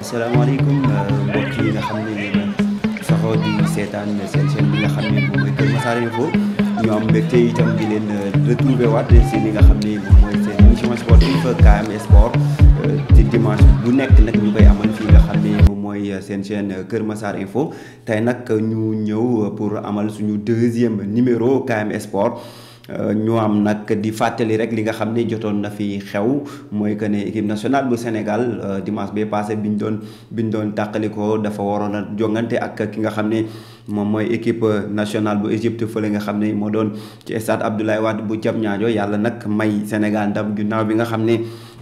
asalaamaaleykum mbokk yi nga xam ne yéen saxoo di seetaan seen chaîne bi nga xam ne moom mooy Kër Massar Info ñu am mbégte itam di leen retrouver waat si li nga xam ne moom mooy seen émission sportive KM Sport ci dimanche bu nekk nag ñu koy amal fii nga xam ne moom mooy seen chaîne Kër Massar Info tey nag ñu ñëw pour amal suñu deuxième numéro KM Sport. ñu am nag di fàttali rek li nga xam ne jotoon na fi xew mooy que ne équipe nationale bu Sénégal dimanche bi passé bi ñu doon tàqalikoo dafa waroon a jongante ak ki nga xam ne moom mooy équipe nationale bu Égypte fële nga xam ne moo doon ci stade Abdoulaye Wade bu Diamniadio yàlla nag may Sénégal ndam ginnaaw bi nga xam ne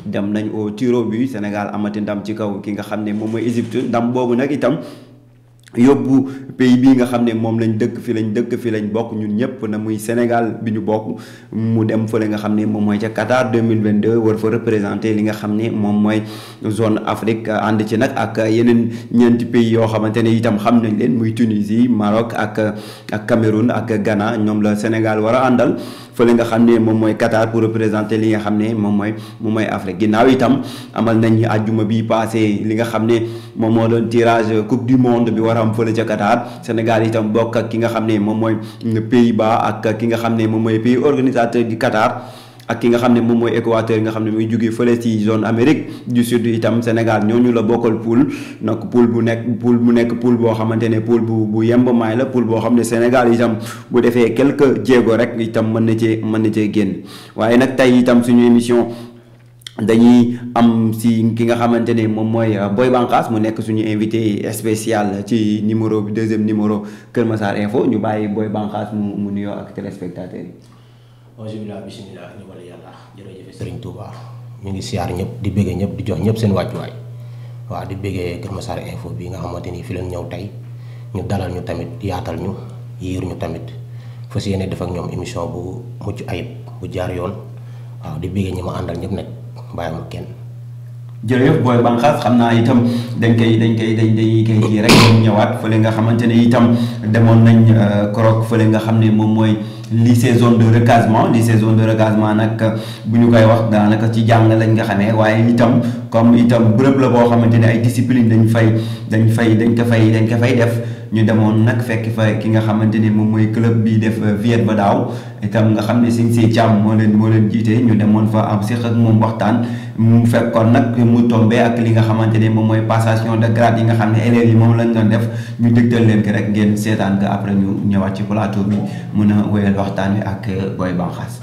dem nañ au tir au but Sénégal amati ndam ci kaw ki nga xam ne moom mooy Égypte ndam boobu nag itam. yóbbu pays bii nga xam ne moom lañ dëkk fi lañ bokk ñun ñëpp na muy Sénégal bi ñu bokk mu dem fële nga xam ne moom mooy ca Qatar 2022 war fa représenter li nga xam ne moom mooy zone Afrique ànd ci nag ak yeneen ñeenti pays yoo xamante ne itam xam nañ leen muy Tunisie Maroc ak Cameroun ak Ghana ñoom la Sénégal war a àndal fële nga xam ne moom mooy Qatar pour représenter li nga xam ne moom mooy Afrique ginnaaw itam amal nañ àjjuma bi passé li nga xam ne moom moo doon tirage coupe du monde bi war a am fële ca Qatar Sénégal itam bokk ak ki nga xam ne moom mooy Pays-Bas ak ki nga xam ne moom mooy pays organisateur di Qatar ak ki nga xam ne moom mooy Équateur nga xam ne muy jógee fële ci zone Amérique du Sud itam Sénégal ñooñu la bokkal poule donc poule bu nekk poule boo xamante ne poule bu yemb maay la poule boo xam ne Sénégal itam bu defee quelques jéego rek itam mën na cee génn waaye nag tey itam suñu émission dañuy am si ki nga xamante ne moom mooy Boy Bangkhass mu nekk suñu invité spécial ci numéro bi deuxième numéro Kër Massar Info ñu bàyyi Boy Bangkhass mu nuyoo ak téléspectateurs yi. Alhamdulillah bismillah ñu wala yàlla jërëjëf Serigne Touba ñu ngi siyaar ñëpp di bëggee ñëpp di jox ñëpp seen wàccuwaay waaw di bëggee Kër Massar Info bi nga xamante ni fi leen ñëw tey ñu dalal ñu tamit yaatal ñu yiir ñu tamit fas yéene def ak ñoom émission bu mucc ayib bu jaar yoon waaw di bëggee ñi ma àndal ñëpp nag bàyyi ma kenn. jërëjëf Boy Bangkhass xam naa itam dañuy kii rek ñëwaat fële nga xamante ne itam demoon nañ korok fële nga xam ne moom mooy lycée zone de recasement nag bu ñu koy wax daanaka ci jàng lañ nga xamee waaye itam comme itam bërëb la boo xamante ne ay discipline dañ ko fay def ñu demoon nag fekk fa ki nga xamante ne moom mooy club bi def Viet ba daaw itam nga xam ne Sëñ Sey Thiam moo leen jiite ñu demoon fa am séq ak moom waxtaan mu fekkoon nag mu tombé ak li nga xamante ne moom mooy passation de grade yi nga xam ne élèves yi moom lañ doon def ñu dégtal leen ko rek ngeen seetaan nga après ñu ñëwaat ci plateau bi mun a wéyal waxtaan wi ak Boy Bangkhass.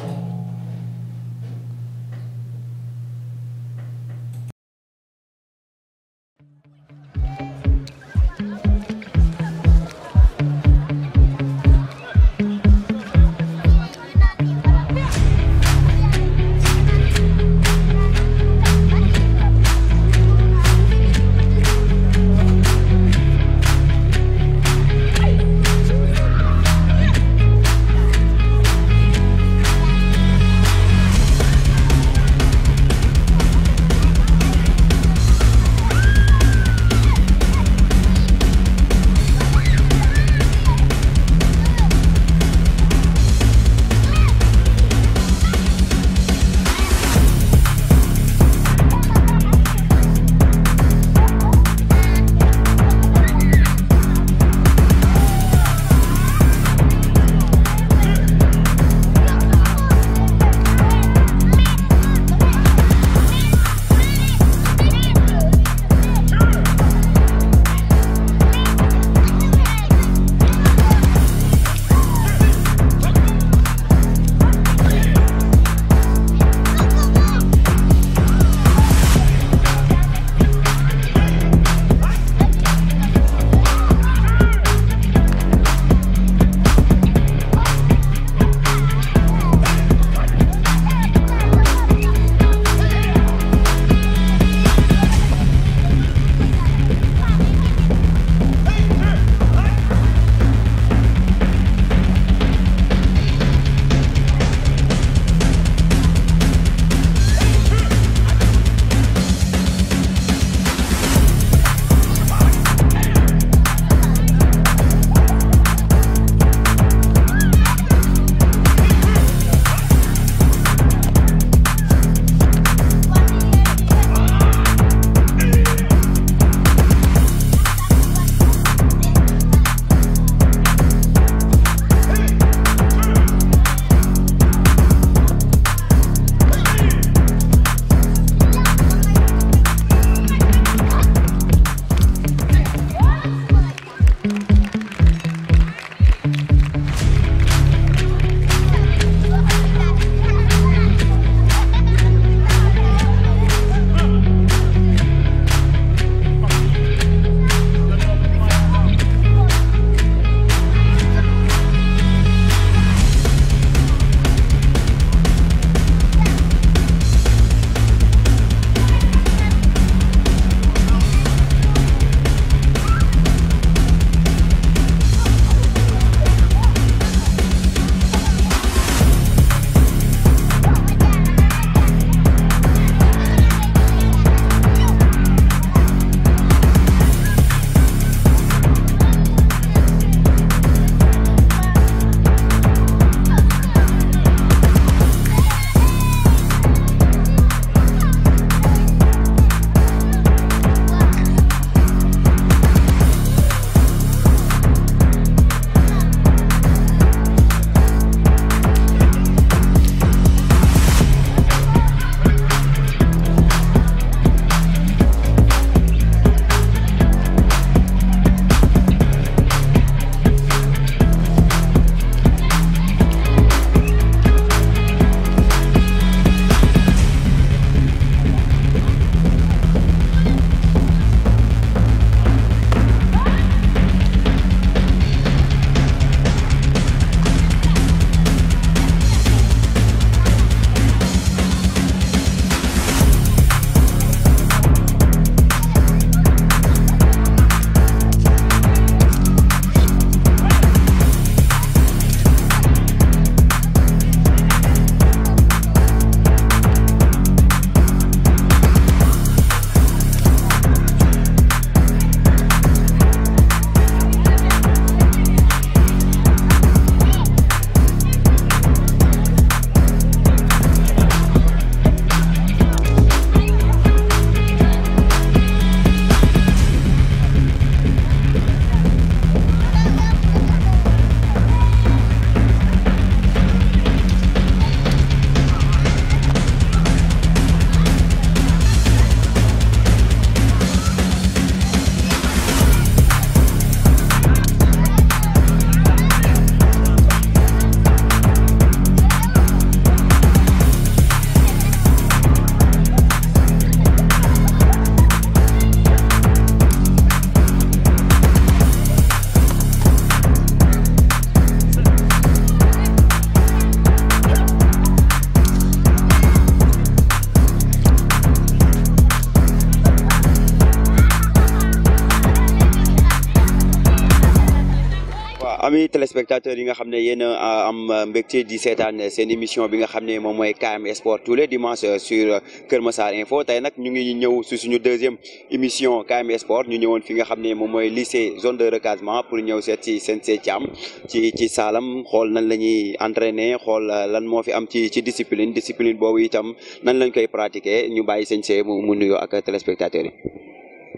ami téléspectateurs yi nga xam ne yéen a am mbégte di seetaan seen émission bi nga xam ne moom mooy KM Sport tous les dimanches sur Kër Massar Info tey nag ñu ngi ñëw si suñu deuxième émission KM Sport ñu ñëwoon fi nga xam ne moom mooy lycée zone de recasement pour ñëw seet si Sensei Thiam ci saalam xool nan la ñuy entraîner xool lan moo fi am ci discipline boobu itam nan lañ koy pratiquer ñu bàyyi Sensei mu nuyoo ak téléspectateurs yi.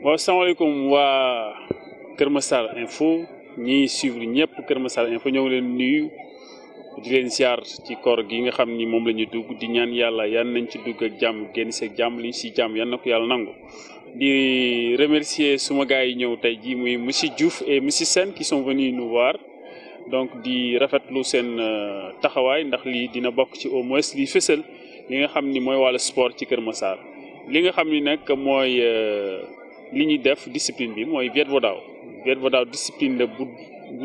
waaw salaamaaleykum waa Kër Massar Info. ñi suivre ñëpp Kër Massar Info ñoo ngi leen nuyu di leen ziar ci koor gi nga xam ni moom la ñu dugg di ñaan yàlla yan nañ ci dugg ak jàmm génn seeg jàmm liñ si jàmm yan na ko yàlla nangu. di remercier suma gars yi ñëw tey jii muy monsieur Diouf et monsieur Sène qui sont venus nous voir donc di rafetlu seen taxawaay ndax lii dina bokk ci au moins li fësal li nga xam ni mooy wàllu sport ci Kër Massar li nga xam ni nag mooy li ñuy def discipline bi mooy Viet Vo Dao. Viet Vo Dao discipline la bu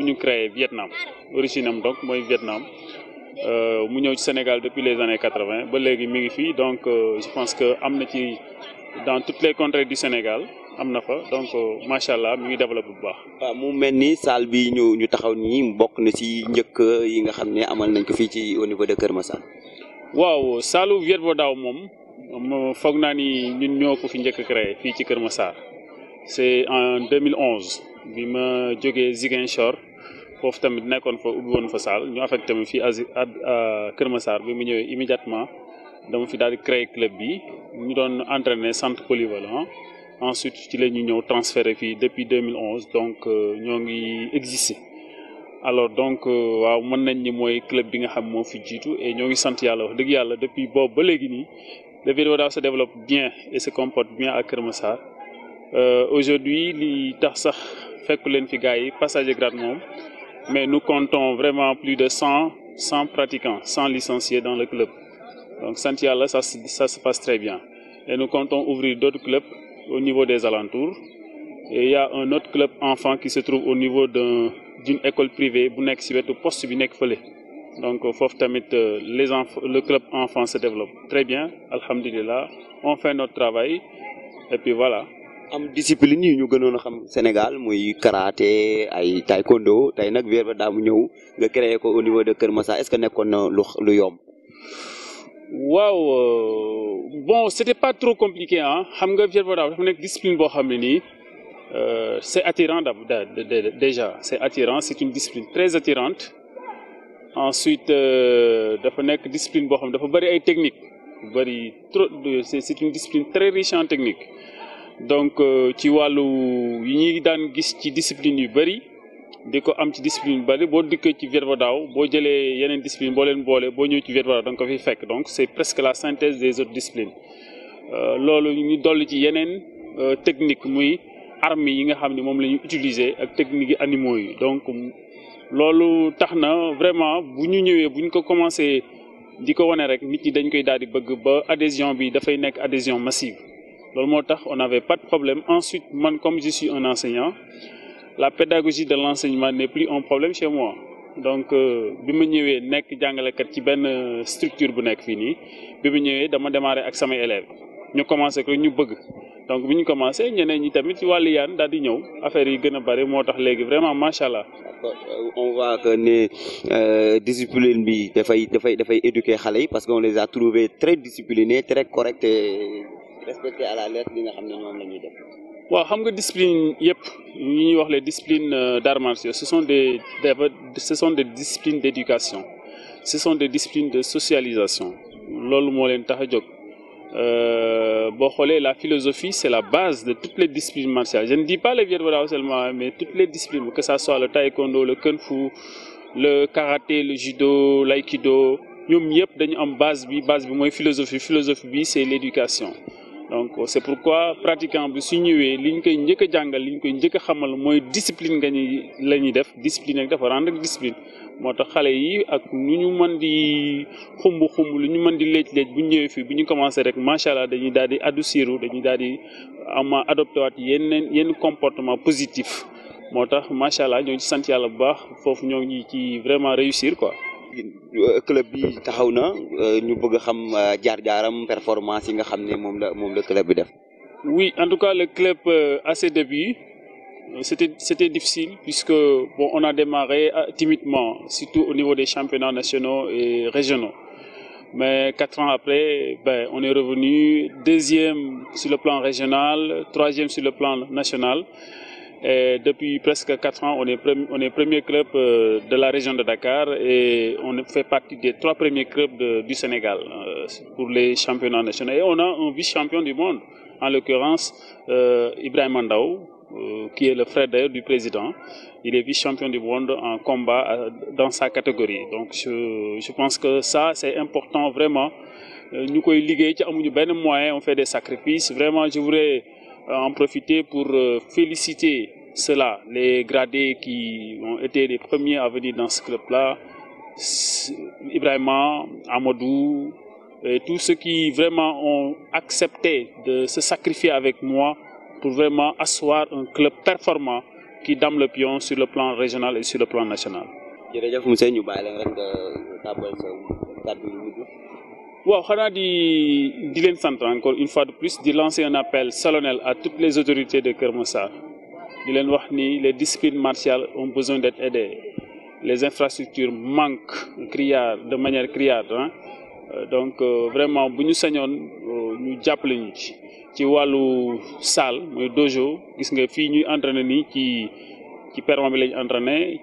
ñu créé Vietnam origine am donc mooy Vietnam mu ñëw ci Sénégal depuis les années 80 ba léegi mi ngi fii donc je pense que am na ci dans toutes les contrées du Sénégal am na fa donc macha allah mi ngi développé bu baax. waaw mu mel ni salle bi ñu taxaw nii bokk na ci njëkk yi nga xam ne amal nañ ko fii ci au niveau de Kër Massar. waaw saalu Viet Vo Dao moom foog naa ni ñun ñoo ko fi njëkk a créé fii ci Kër Massar c'est en 2011. bi ma jógee Ziguinchor foofu tamit nekkoon fa ubbi woon fa salle ñu affecté ma fii à Kër Massar bi mu ñëwee immédiatement dama fi daal di créer club bi ñu doon entraîner centre polyvalent ensuite ci la ñu ñëw transféré fii depuis 2011 donc ñoo ngi existé alors donc waaw mën nañ ni mooy club bi nga xam moo fi jiitu et ñoo ngi sant yàlla wax dëgg yàlla depuis boobu ba léegi nii le Viet Vo Dao se développe bien et se comporte bien à Kër Massar aujourd'hui li tax sax fekk leen fi gars yi passager grade moom mais nous comptons vraiment plus de 100 pratiquants 100 licenciés dans le club donc sant yàlla ça se passe très bien et nous comptons ouvrir d'autres clubs au niveau des alentours et il y a un autre club enfant qui se trouve au niveau d'une école privée bu nekk ci wetu poste bi nekk fële donc foofu tamit le club enfant se développe très bien alhamdulillah on fait notre travail et puis voilà. am discipline yi ñu gënoon a xam Sénégal muy karaté ay taekwondo tey nag Viet Vo Dao mu ñëw nga créé ko au niveau de Kër Massar est-ce que nekkoon na lu yomb. waaw bon c'était pas trop compliqué ah xam nga Viet Vo Dao dafa nekk discipline boo xam ne nii c'est attirant déjà c'est attirant c'est une discipline très attirante ensuite dafa nekk discipline boo xam ne dafa bari ay techniques bari trop c'est une discipline très riche en technique. donc ci wàllu yi ñuy daan gis ci discipline yu bëri di ko am ci discipline yu bëri boo dikkee ci Viet Vo Dao boo jëlee yeneen discipline boo leen boole boo ñëw ci Viet Vo Dao da nga ko fi fekk donc c'est presque la synthèse des autres disciplines loolu ñu dolli ci yeneen technique muy armes yi nga xam ne moom la ñu utiliser ak technique yi animaux yi donc loolu tax na vraiment bu ñu ñëwee bu ñu ko commencé di ko wane rek nit ñi dañ koy daal di bëgg ba adhésion bi dafay nekk adhésion massive. loolu moo tax on n'avait pas de problème ensuite man comme je suis un enseignant la pédagogie de l'enseignement n'est plus un problème chez moi donc bi ma ñëwee nekk jàngalekat ci benn structure bu nekk fii nii bi ma ñëwee dama démarré ak samay élèves ñu commencé ko ñu bëgg donc bi ñu commencé ñeneen ñi tamit ci wàllu yaan daal di ñëw affaire yi gën a bari moo tax léegi vraiment macha allah. on voit que ne discipline bi dafay éduquer xale yi parce qu'on les a trouvés très disciplinés très corrects et respectés à la lettre li nga xam ne ñoom la ñuy def. waaw xam nga discipline yëpp ñi ñuy wax les disciplines d'arts martiaux ce sont des disciplines d'éducation ce sont des disciplines de socialisation loolu moo leen tax a jóg boo xoolee la philosophie c'est la base de toutes les disciplines martiales je ne dis pas le Viet Vo Dao seulement mais toutes les disciplines que ça soit le taekwondo le kung fu le karaté le judo l'aïkido ñoom yëpp dañu am base bi mooy philosophie bi c'est l'éducation. donc c'est pourquoi pratiquant bi su ñëwee li ñu koy njëkk a jàngal li ñu koy njëkk a xamal mooy discipline la ñuy def discipline rek dafa rendre discipline moo tax xale yi ak nu ñu mën di xumb lu ñu mën di léej bu ñu ñëwee fii bu ñu commencé rek macha allah dañuy daal di adouciru dañuy daal di adopté waat yenn comportement positif moo tax macha allah ñoo ci sant yàlla bu baax foofu ñoo ngi ci vraiment réussir quoi. club bi taxaw na ñu bëgg a xam jaar-jaaram performance yi nga xam ne moom la club bi def. Oui, en tout cas le club à ses débuts c'était difficile puisque bon, on a démarré timidement, surtout au niveau des championnats nationaux et régionaux. Mais 4 ans après, ben, on est revenu deuxième sur le plan régional, troisième sur le plan national. Et depuis presque 4 ans, on est premier club de la région de Dakar et on fait partie des 3 premiers clubs du Sénégal pour les championnats nationaux. Et on a un vice-champion du monde, en l'occurrence Ibrahim Mandao, qui est le frère d'ailleurs du président. Il est vice-champion du monde en combat dans sa catégorie. Donc je pense que ça, c'est important vraiment. Nous avons des moyens, on fait des sacrifices. Vraiment, je voudrais en profiter pour féliciter ceux-là, les gradés qui ont été les premiers à venir dans ce club-là, Ibrahima, Amadou, et tous ceux qui vraiment ont accepté de se sacrifier avec moi pour vraiment asseoir un club performant qui dame le pion sur le plan régional et sur le plan national. Wow, encore une fois de plus, de lancer un appel solennel à toutes les autorités de Keur Massar. Les disciplines martiales ont besoin d'être aidées. Les infrastructures manquent de manière criarde. Hein? Donc vraiment, si nous sañoon ñu jàppale ñu ci wàllu salle mooy dojo gis nga fii ñuy entraîner nii ci perron bi lañ entraîner.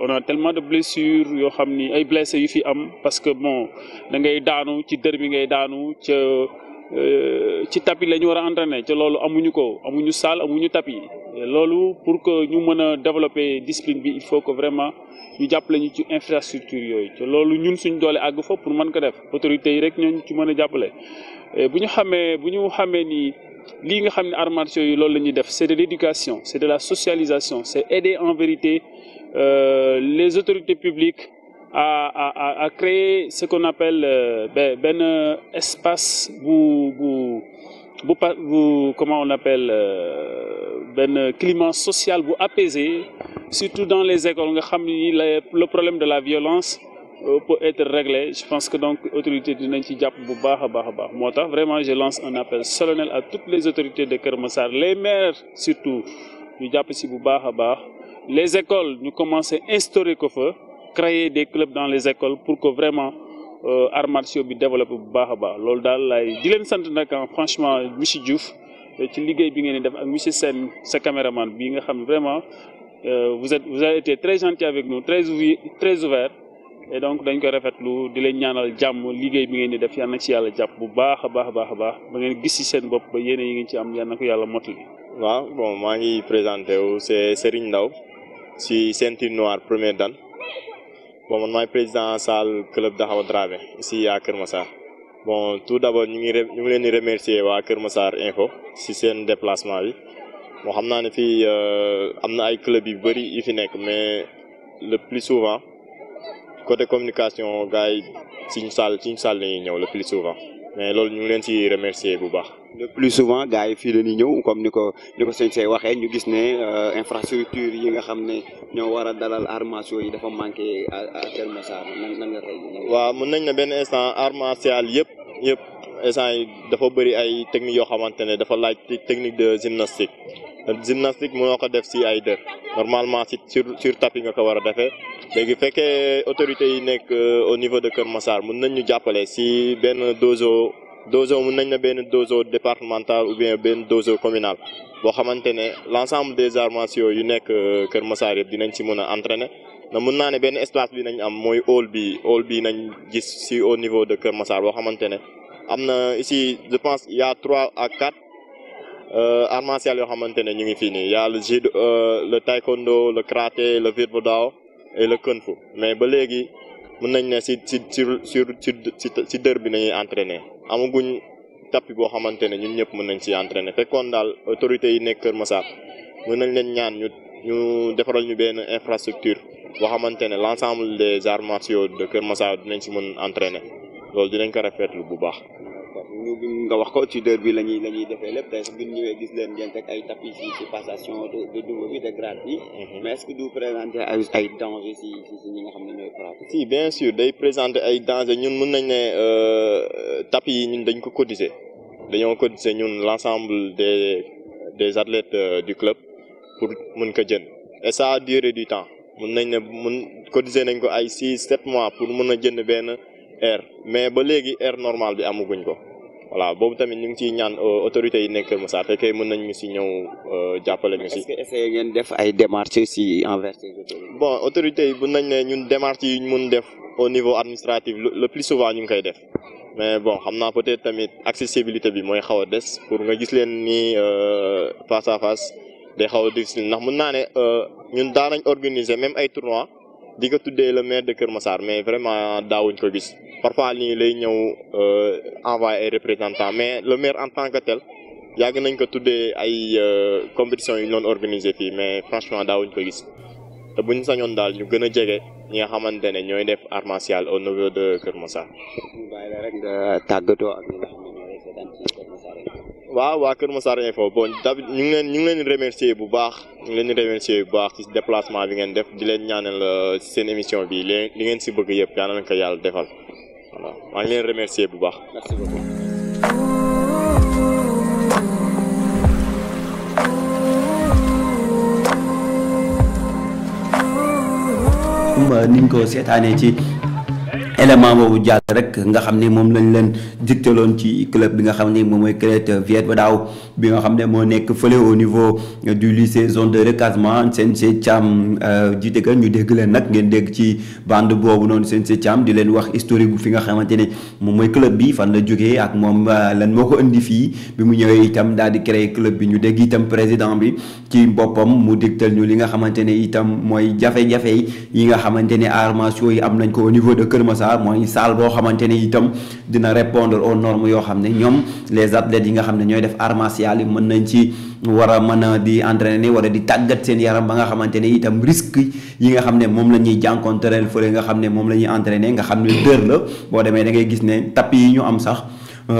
On a tellement de blessures yoo xam ni ay blessés yu fi am parce que bon da ngay daanu ci dër bi ngay daanu ci tapis la ñu war a entraîner ca loolu amuñu salle amuñu tapis loolu pour que ñu mën a développer discipline bi il faut que vraiment ñu jàppale ñu ci infrastructure yooyu ca loolu ñun suñ doole àgg fa pour mën ko def autorités yi rek ñooñu ci mën a jàppale bu ñu xamee ni lii nga xam ne arts martiaux yi loolu la ñuy def c'est de l'éducation c'est de la socialisation c'est aider en vérité les autorités publiques à créer ce qu'on appelle un espace comment on appelle un climat social apaisé, surtout dans les écoles. Le problème de la violence peut être réglé. Je pense que donc autorités dinañ ci jàpp bu baax a baax. Moo tax vraiment je lance un appel solennel à toutes les autorités de Keur Massar, les maires surtout ñu jàpp ci bu baax a baax. Les écoles, nous commençons à instaurer créer des clubs dans les écoles pour que vraiment arts martiaux bi développé bu baax a baax loolu daal laay di leen sant nag franchement monsieur Diouf ci liggéey bi ngeen di def ak monsieur Sène sa caméraman bi nga xam vraiment vous avez été très gentil avec nous très ouvert et donc dañ koy rafetlu di leen ñaanal jàmm liggéey bi ngeen di def yal na ci yàlla jàpp bu baax a baax ba ngeen gis ci seen bopp ba yéene yi ngeen ci am yal na ko yàlla mottali. waaw bon maa ngi présenté wu c'est Serigne Ndaw si ceinture noire première dan bon man maay président salle club Daxaw Dramé ici à Keur Massar bon tout d'abord ñu ngi leen di remercier waa Keur Massar Info si seen déplacement bi bon xam naa ne fii am na ay club yu bëri yu fi nekk mais le plus souvent côté communication gars yi suñu salle la ñuy ñëw le plus souvent mais loolu ñu ngi leen si remercier bu baax. le plus souvent gars yi fii la ñuy ñëw comme ni ko sëñ Sey waxee ñu gis ne infrastructure yi nga xam ne ñoo war a dalal arts martiaux yi dafa manqué à Keur Massar nan nga koy. waaw mën nañ ne benn instant arts martiaux yëpp instant yi dafa bëri ay techniques yoo xamante ne dafa laaj technique de gymnastique mënoo ko def si ay dër normalement sur tapis nga ko war a defee léegi fekkee autorités yi nekk au niveau de Keur Massar mën nañ ñu jàppale si benn dojo mën nañ ne benn dojo départemental ou bien benn dojo communal boo xamante ne l'ensemble des arts martiaux yu nekk Keur Massar yëpp dinañ ci mën a entraîner na mën naa ne benn espace bi nañ am mooy hall bi nañ gis si au niveau de Keur Massar boo xamante ne am na ici je pense il y a 3 à 4 arts martiaux yoo xamante ne ñu ngi fii nii y a le judo le taekwondo le karaté le Viet Vo Dao et le kung fu mais ba léegi mën nañ ne si dër bi nañuy entraîner amaguñ tapis boo xamante ne ñun ñëpp mën nañ si entraîner fekkoon daal autorités yi nekk Keur Massar mën nañ leen ñaan ñu defaral ñu benn infrastructure boo xamante ne l'ensemble des arts martiaux de Keur Massar dinañ si mën entraîner loolu dinañ ko rafetlu bu baax. nga wax ko ci dër bi la ñuy defee lépp tey bu ñu ñëwee gis leen ngeen teg ay tapis ci passation de niveau bi de grade bi. mais est-ce que du présenter ay dangers si ñi nga xam ne ñooy pratique. si bien sûr day présenter ay dangers ñun mën nañ ne tapis yi ñun dañ ko cotiser ñun l'ensemble des athlètes du club pour mën ko jënd et ça a duré du temps mën nañ ne cotiser nañ ko ay 6-7 mois pour mën a jënd benn air mais ba léegi air normal bi amaguñ ko voilà boobu tamit ñu ngi ciy ñaan autorités yi nekk Kër Massar fekkee mën nañ ñu si ñëw jàppale ñu si. est-ce que essayé ngeen def ay démarches si envers ces autorités. bon autorités yi mën nañ ne ñun démarches yi ñu mun def au niveau administratif le plus souvent ñu ngi koy def mais bon xam naa peut-être tamit accessibilité bi mooy xaw a des pour nga gis leen nii face à face day xaw a difficile ndax mën naa ne ñun daan nañ organiser même ay tournois di ko tuddee le maire de Kër Massar mais vraiment daawuñ ko gis parfois nii lay ñëw envoyé ay représentants mais le maire en tant que tel yàgg nañ ko tuddee ay compétitions yu ñu doon organiser fii mais franchement daawuñ ko gis te buñ sañoon daal ñu gën a jege ñi nga xamante ne ñooy def art martial au niveau de Kër Massar. ñu bàyyi la rek nga tàggatoo ak ñi nga xam ne ñooy seetaan ci Kër Massar. waaw waa Kër Massar Info bon ñu ngi leen di remercier bu baax ñu ngi leen di remercier bu baax ci déplacement bi ngeen def di leen ñaanal seen émission bi li ngeen si bëgg yëpp yal na ko yàlla defal voilà maa ngi leen remercier bu baax. merci beaucoup. niñ ko seetaanee ci élément boobu jàll rek nga xam ne moom lañ leen dictaloon ci club bi nga xam ne moom mooy club Viet Vo Dao bi nga xam ne moo nekk fële au niveau du lycée zone de recasement Sensei Thiam jiite ka ñu dégg leen nag ngeen dégg ci bande boobu noonu Sensei Thiam di leen wax historique bu fi nga xamante ne moom mooy club bi fan la jógee ak moom lan moo ko indi fii bi mu ñëwee itam daal di créer club bi ñu dégg itam président bi ci boppam mu dictal ñu li nga xamante ne itam mooy jafe-jafe yi nga xamante ne arts martiaux yi am nañ ko au niveau de Kër Massar mooy salle boo xamante ne itam dina répondre aux normes yoo xam ne ñoom les athlètes yi nga xam ne ñooy def arts martiaux yi mën nañ ci war a mën a di entraîner wala di tàggat seen yaram ba nga xamante ne itam risque yi nga xam ne moom la ñuy jànkonteel fële nga xam ne moom la ñuy entraîner nga xam ne dër la boo demee da ngay gis ne tapis yi ñu am sax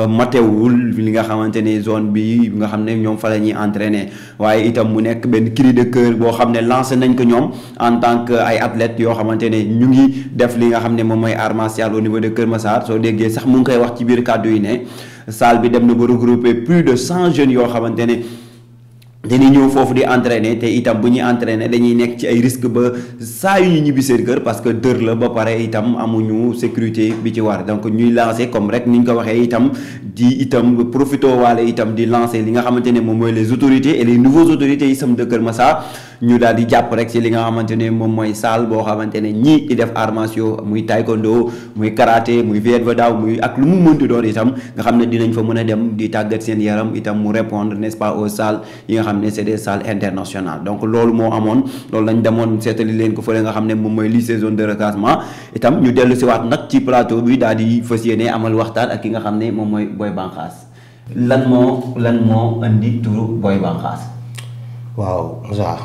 matewul li nga xamante ne zone bi nga xam ne ñoom fa la ñuy entraîner waaye itam mu nekk benn cri de cœur boo xam ne lancé nañ ko ñoom en tant que ay athlètes yoo xamante ne ñu ngi def li nga xam ne moom mooy art martial au niveau de Kër Massar soo déggee sax mu ngi koy wax ci biir kàddu yi ne salle bi dem na ba regrouper plus de 100 jeunes yoo xamante ne dañuy ñëw foofu di entraîner te itam bu ñuy entraîner dañuy nekk ci ay risque ba saa yu ñu ñibbi seen kër parce que dër la ba pare itam amuñu sécurité bi ci war donc ñuy lancer comme rek ni ñu ko waxee itam di itam profité waale itam di lancer li nga xamante ne moom mooy les autorités et les nouveaux autorités yi sam de Kër Massar ñu daal di jàpp rek ci li nga xamante ne moom mooy salle boo xamante ne ñii di def arts martiaux muy taekwondo muy karaté muy Viet Vo Dao muy ak lu mu mënti doon itam nga xam ne dinañ fa mën a dem di tàggat seen yaram itam mu répondre n'est-ce pas aux salles yi nga xam ne c'est des salles internationales donc loolu moo amoon loolu lañ demoon seetali leen ko fële nga xam ne moom mooy lycée zone de recasement itam ñu dellu si waat nag ci plateau bi daal di fas yéene amal waxtaan ak ki nga xam ne moom mooy Boy Banxaas lan moo indi turu Boy Banxaas. waaw Moussa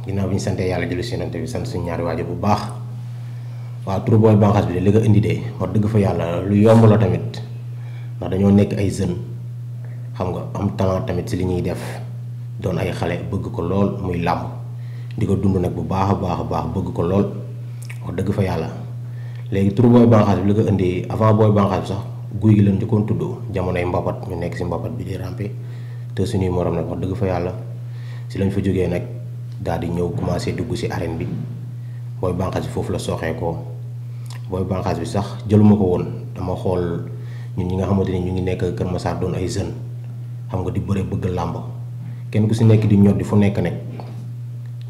ginnaaw bi ñu santee yàlla jëlu si nante bi sant suñu ñaari waajur bu baax waaw turu Boy Banxaas bi de li nga indi de wax dëgg fa yàlla lu yomb la tamit ndax dañoo nekk ay jeunes xam nga am talent tamit si li ñuy def doon ay xale bëgg ko lool muy làmb di ko dund nag bu baax a baax bëgg ko lool wax dëgg fa yàlla léegi turu Boy Banxaas bi li ko indi avant Boy Banxaas bi sax guy gi leen njëkkoon tudd jamonoy mbapat ñu nekk si mbapat bi di rampe te suñuy morom nag wax dëgg fa yàlla si lañ fa jógee nag daal di ñëw commencé dugg si arène bi Boy Banxaas bi foofu la sooxee ko Boy Banxaas bi sax jëluma ko woon dama xool ñun ñi nga xamante ni ñu ngi nekk Kër Massar doon ay jeunes xam nga di bëre bëgg làmb kenn ku si nekk di ñor di fu nekk nekk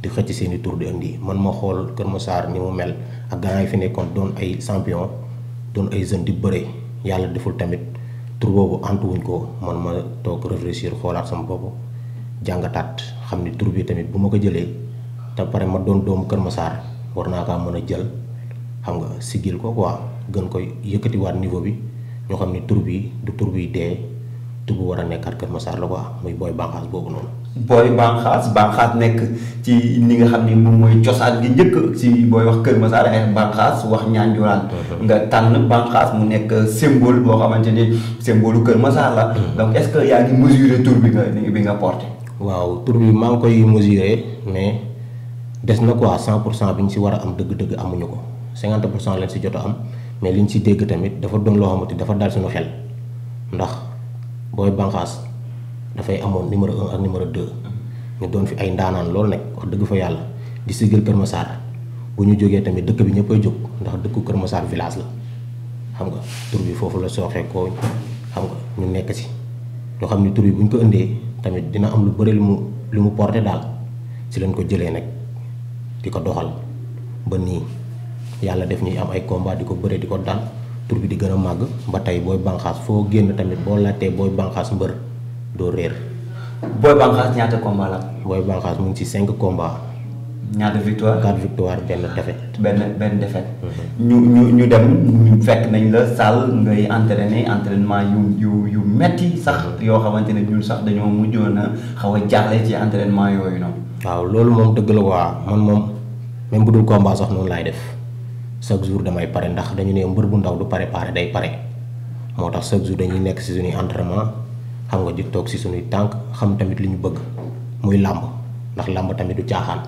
di xëcc seeni tur di indi man ma xool Kër Massar ni mu mel ak gars yi fi nekkoon doon ay champion doon ay jeunes di bëre yàlla deful tamit tur boobu antuwuñ ko man ma toog réfléchir xoolaat sama bopp jàngataat xam ni tur bi tamit bu ma ko jëlee te pare ma doon doomu Kër Massar war naa kaa mën a jël xam nga sigil ko quoi gën koy yëkkatiwaat niveau bi ñoo xam ni tur bi du tur biy dee tur bu war a nekkaat Kër Massar la quoi muy Boy Banxaas boobu noonu. Boy Banxaas nekk ci li nga xam ni moom mooy cosaan gi njëkk si booy wax Kër Massar ay Banxaas wax ñaanjuraan nga tànn Banxaas mu nekk symbole boo xamante ni symbole Kër Massar la. donc est-ce que yaa ngi mesurer tur bi nga porté. waaw tur bi maa ngi koy mesurer mais des na quoi 100% bi ñu si war a am dëgg-dëgg amuñu ko 50% lañ si jot a am mais liñ si dégg tamit dafa doon loo xamante dafa dal suñu xel ndax Boy Banxaas dafay amoon numéro 1 ak numéro 2 ñu doon fi ay ndaanaan loolu nag wax dëgg fa yàlla di sigil Kër Massar bu ñu jógee tamit dëkk bi ñëppay jóg ndax dëkku Kër Massar village la xam nga tur bi foofu la sooxee ko xam nga ñu nekk si ñoo xam ni tur bi bu ñu ko indee tamit dina am lu bëri lu mu porté daal si lañ ko jëlee nag di ko doxal ba nii yàlla def ñuy am ay combat di ko bëree di ko daan tur bi di gën a màgg ba tey booy banqaas foo génn tamit boo laajtee booy banqaas mbër doo réer. Boy Banqaas ñaata combat la. booy banqaas mu ngi ci 5 combats. ñaata victoire 4 victoire benn défaite. benn défaite. ñu dem fekk nañ la salle ngay entraînement yu metti sax yoo xamante ne ñun sax dañoo mujjoon a xaw a jaaxle ci entraînement yooyu noonu. waaw loolu moom dëgg la waa man moom même bu dul combat sax noonu laay def chaque jour damay pare ndax dañu ne mbër bu ndaw du pare day pare moo tax chaque jour dañuy nekk ci suñuy entraînement xam nga di toog ci suñuy tànk xam tamit li ñu bëgg muy làmb ndax làmb tamit du caaxaan.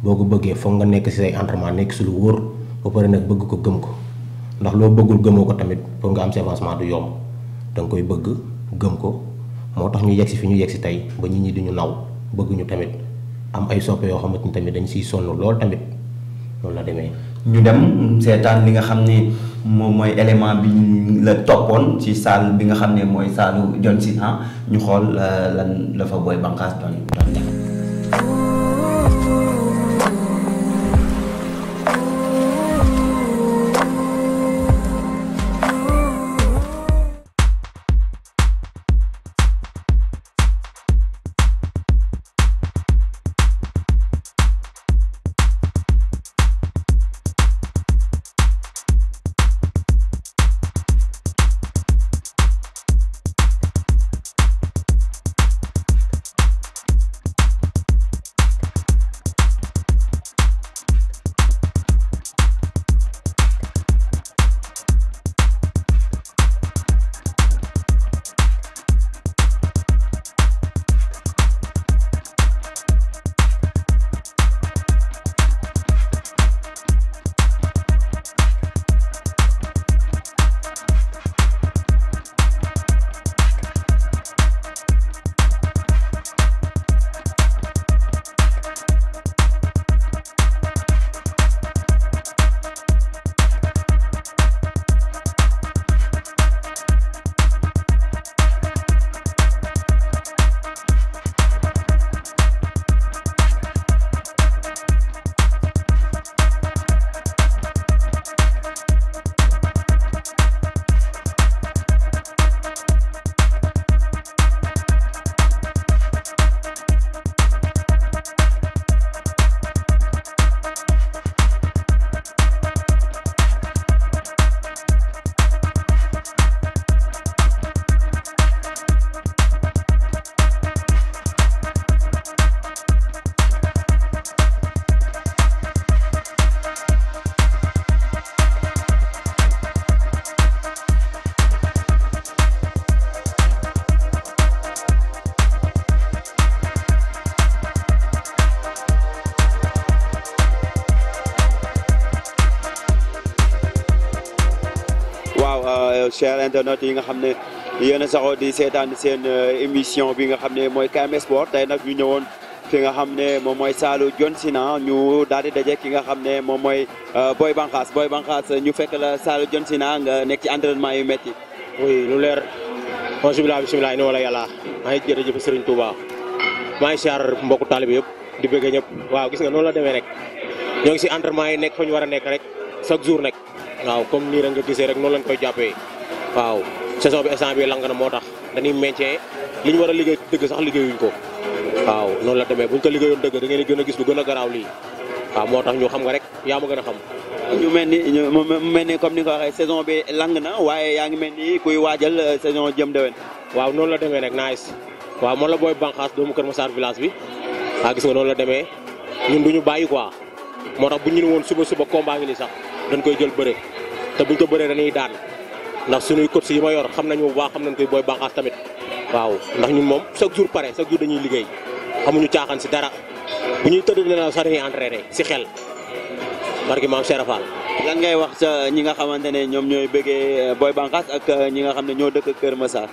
boo ko bëggee foog nga nekk ci say entraînement nekk ci lu wóor ba pare nag bëgg ko gëm ko ndax loo bëggul gëmoo ko tamit pour nga am ci avancement du yomb da nga koy bëgg gëm ko moo tax ñu yegg ci fi ñu yegg ci tey ba nit ñi duñu naw bëgg ñu tamit am ay soppe yoo xamante ni tamit dañ ciy sonn lool tamit loolu la demee. ñu dem seetaan li nga xam ne moom mooy élément bi la toppoon ci salle bi nga xam ne mooy saalu John Sina ñu xool lan la fa Boy Banqaas doon def. chers internautes yi nga xam ne yéen a saxoo di seetaan seen émission bi nga xam ne mooy KM Sport tey nag ñu ñëwoon fi nga xam ne moom mooy saalu John Sina ñu daal di daje ki nga xam ne moom mooy Boy Banqaas ñu fekk la saalu John Sina nga nekk ci entraînement yu métti. oui lu leer alhamdulilah bisimilah ni wala yàlla maa ngi jërëjëf Serigne Touba maa ngi siyaar mbokku taalibe yëpp di bëgg ñëpp waaw gis nga noonu la demee rek ñoo ngi si entraînement yi nekk fa ñu war a nekk rek chaque jour rek waaw comme nii rek nga gisee rek noonu lañ koy jàppee waaw saison bi instant bi lang na moo tax dañuy maintien li ñu war a liggéey dëgg sax liggéeyuñ ko waaw noonu la demee buñ ko liggéeyoon dëgg da ngeen gën a gis lu gën a garaaw lii waaw moo tax ñu xam nga rek yaa ma gën a xam. ñu mel ni comme ni nga ko waxee saison bi lang na waaye yaa ngi mel ni kuy waajal saison jëm déwén. waaw noonu la demee nag nice waaw man la Boy Banqaas doomu Kër Massar village bi waaw gis nga noonu la demee ñun duñu bàyyi quoi moo tax bu ñu ne woon suba combat ngi ni sax dañ koy jël bëre te buñ ko bëree dañuy daan ndax suñuy coach yi ma yor xam nañu bu baax xam nañ koy Boy Banqaas tamit waaw ndax ñun moom chaque jour pare chaque jour dañuy liggéey xamuñu caaxaan si dara bu ñuy tëdd dina sax dañuy entraîné si xel barki maam Cheikh Fall. lan ngay wax sa ñi nga xamante ne ñoom ñooy bëggee Boy Banqaas ak ñi nga xam ne ñoo dëkk Kër Massar.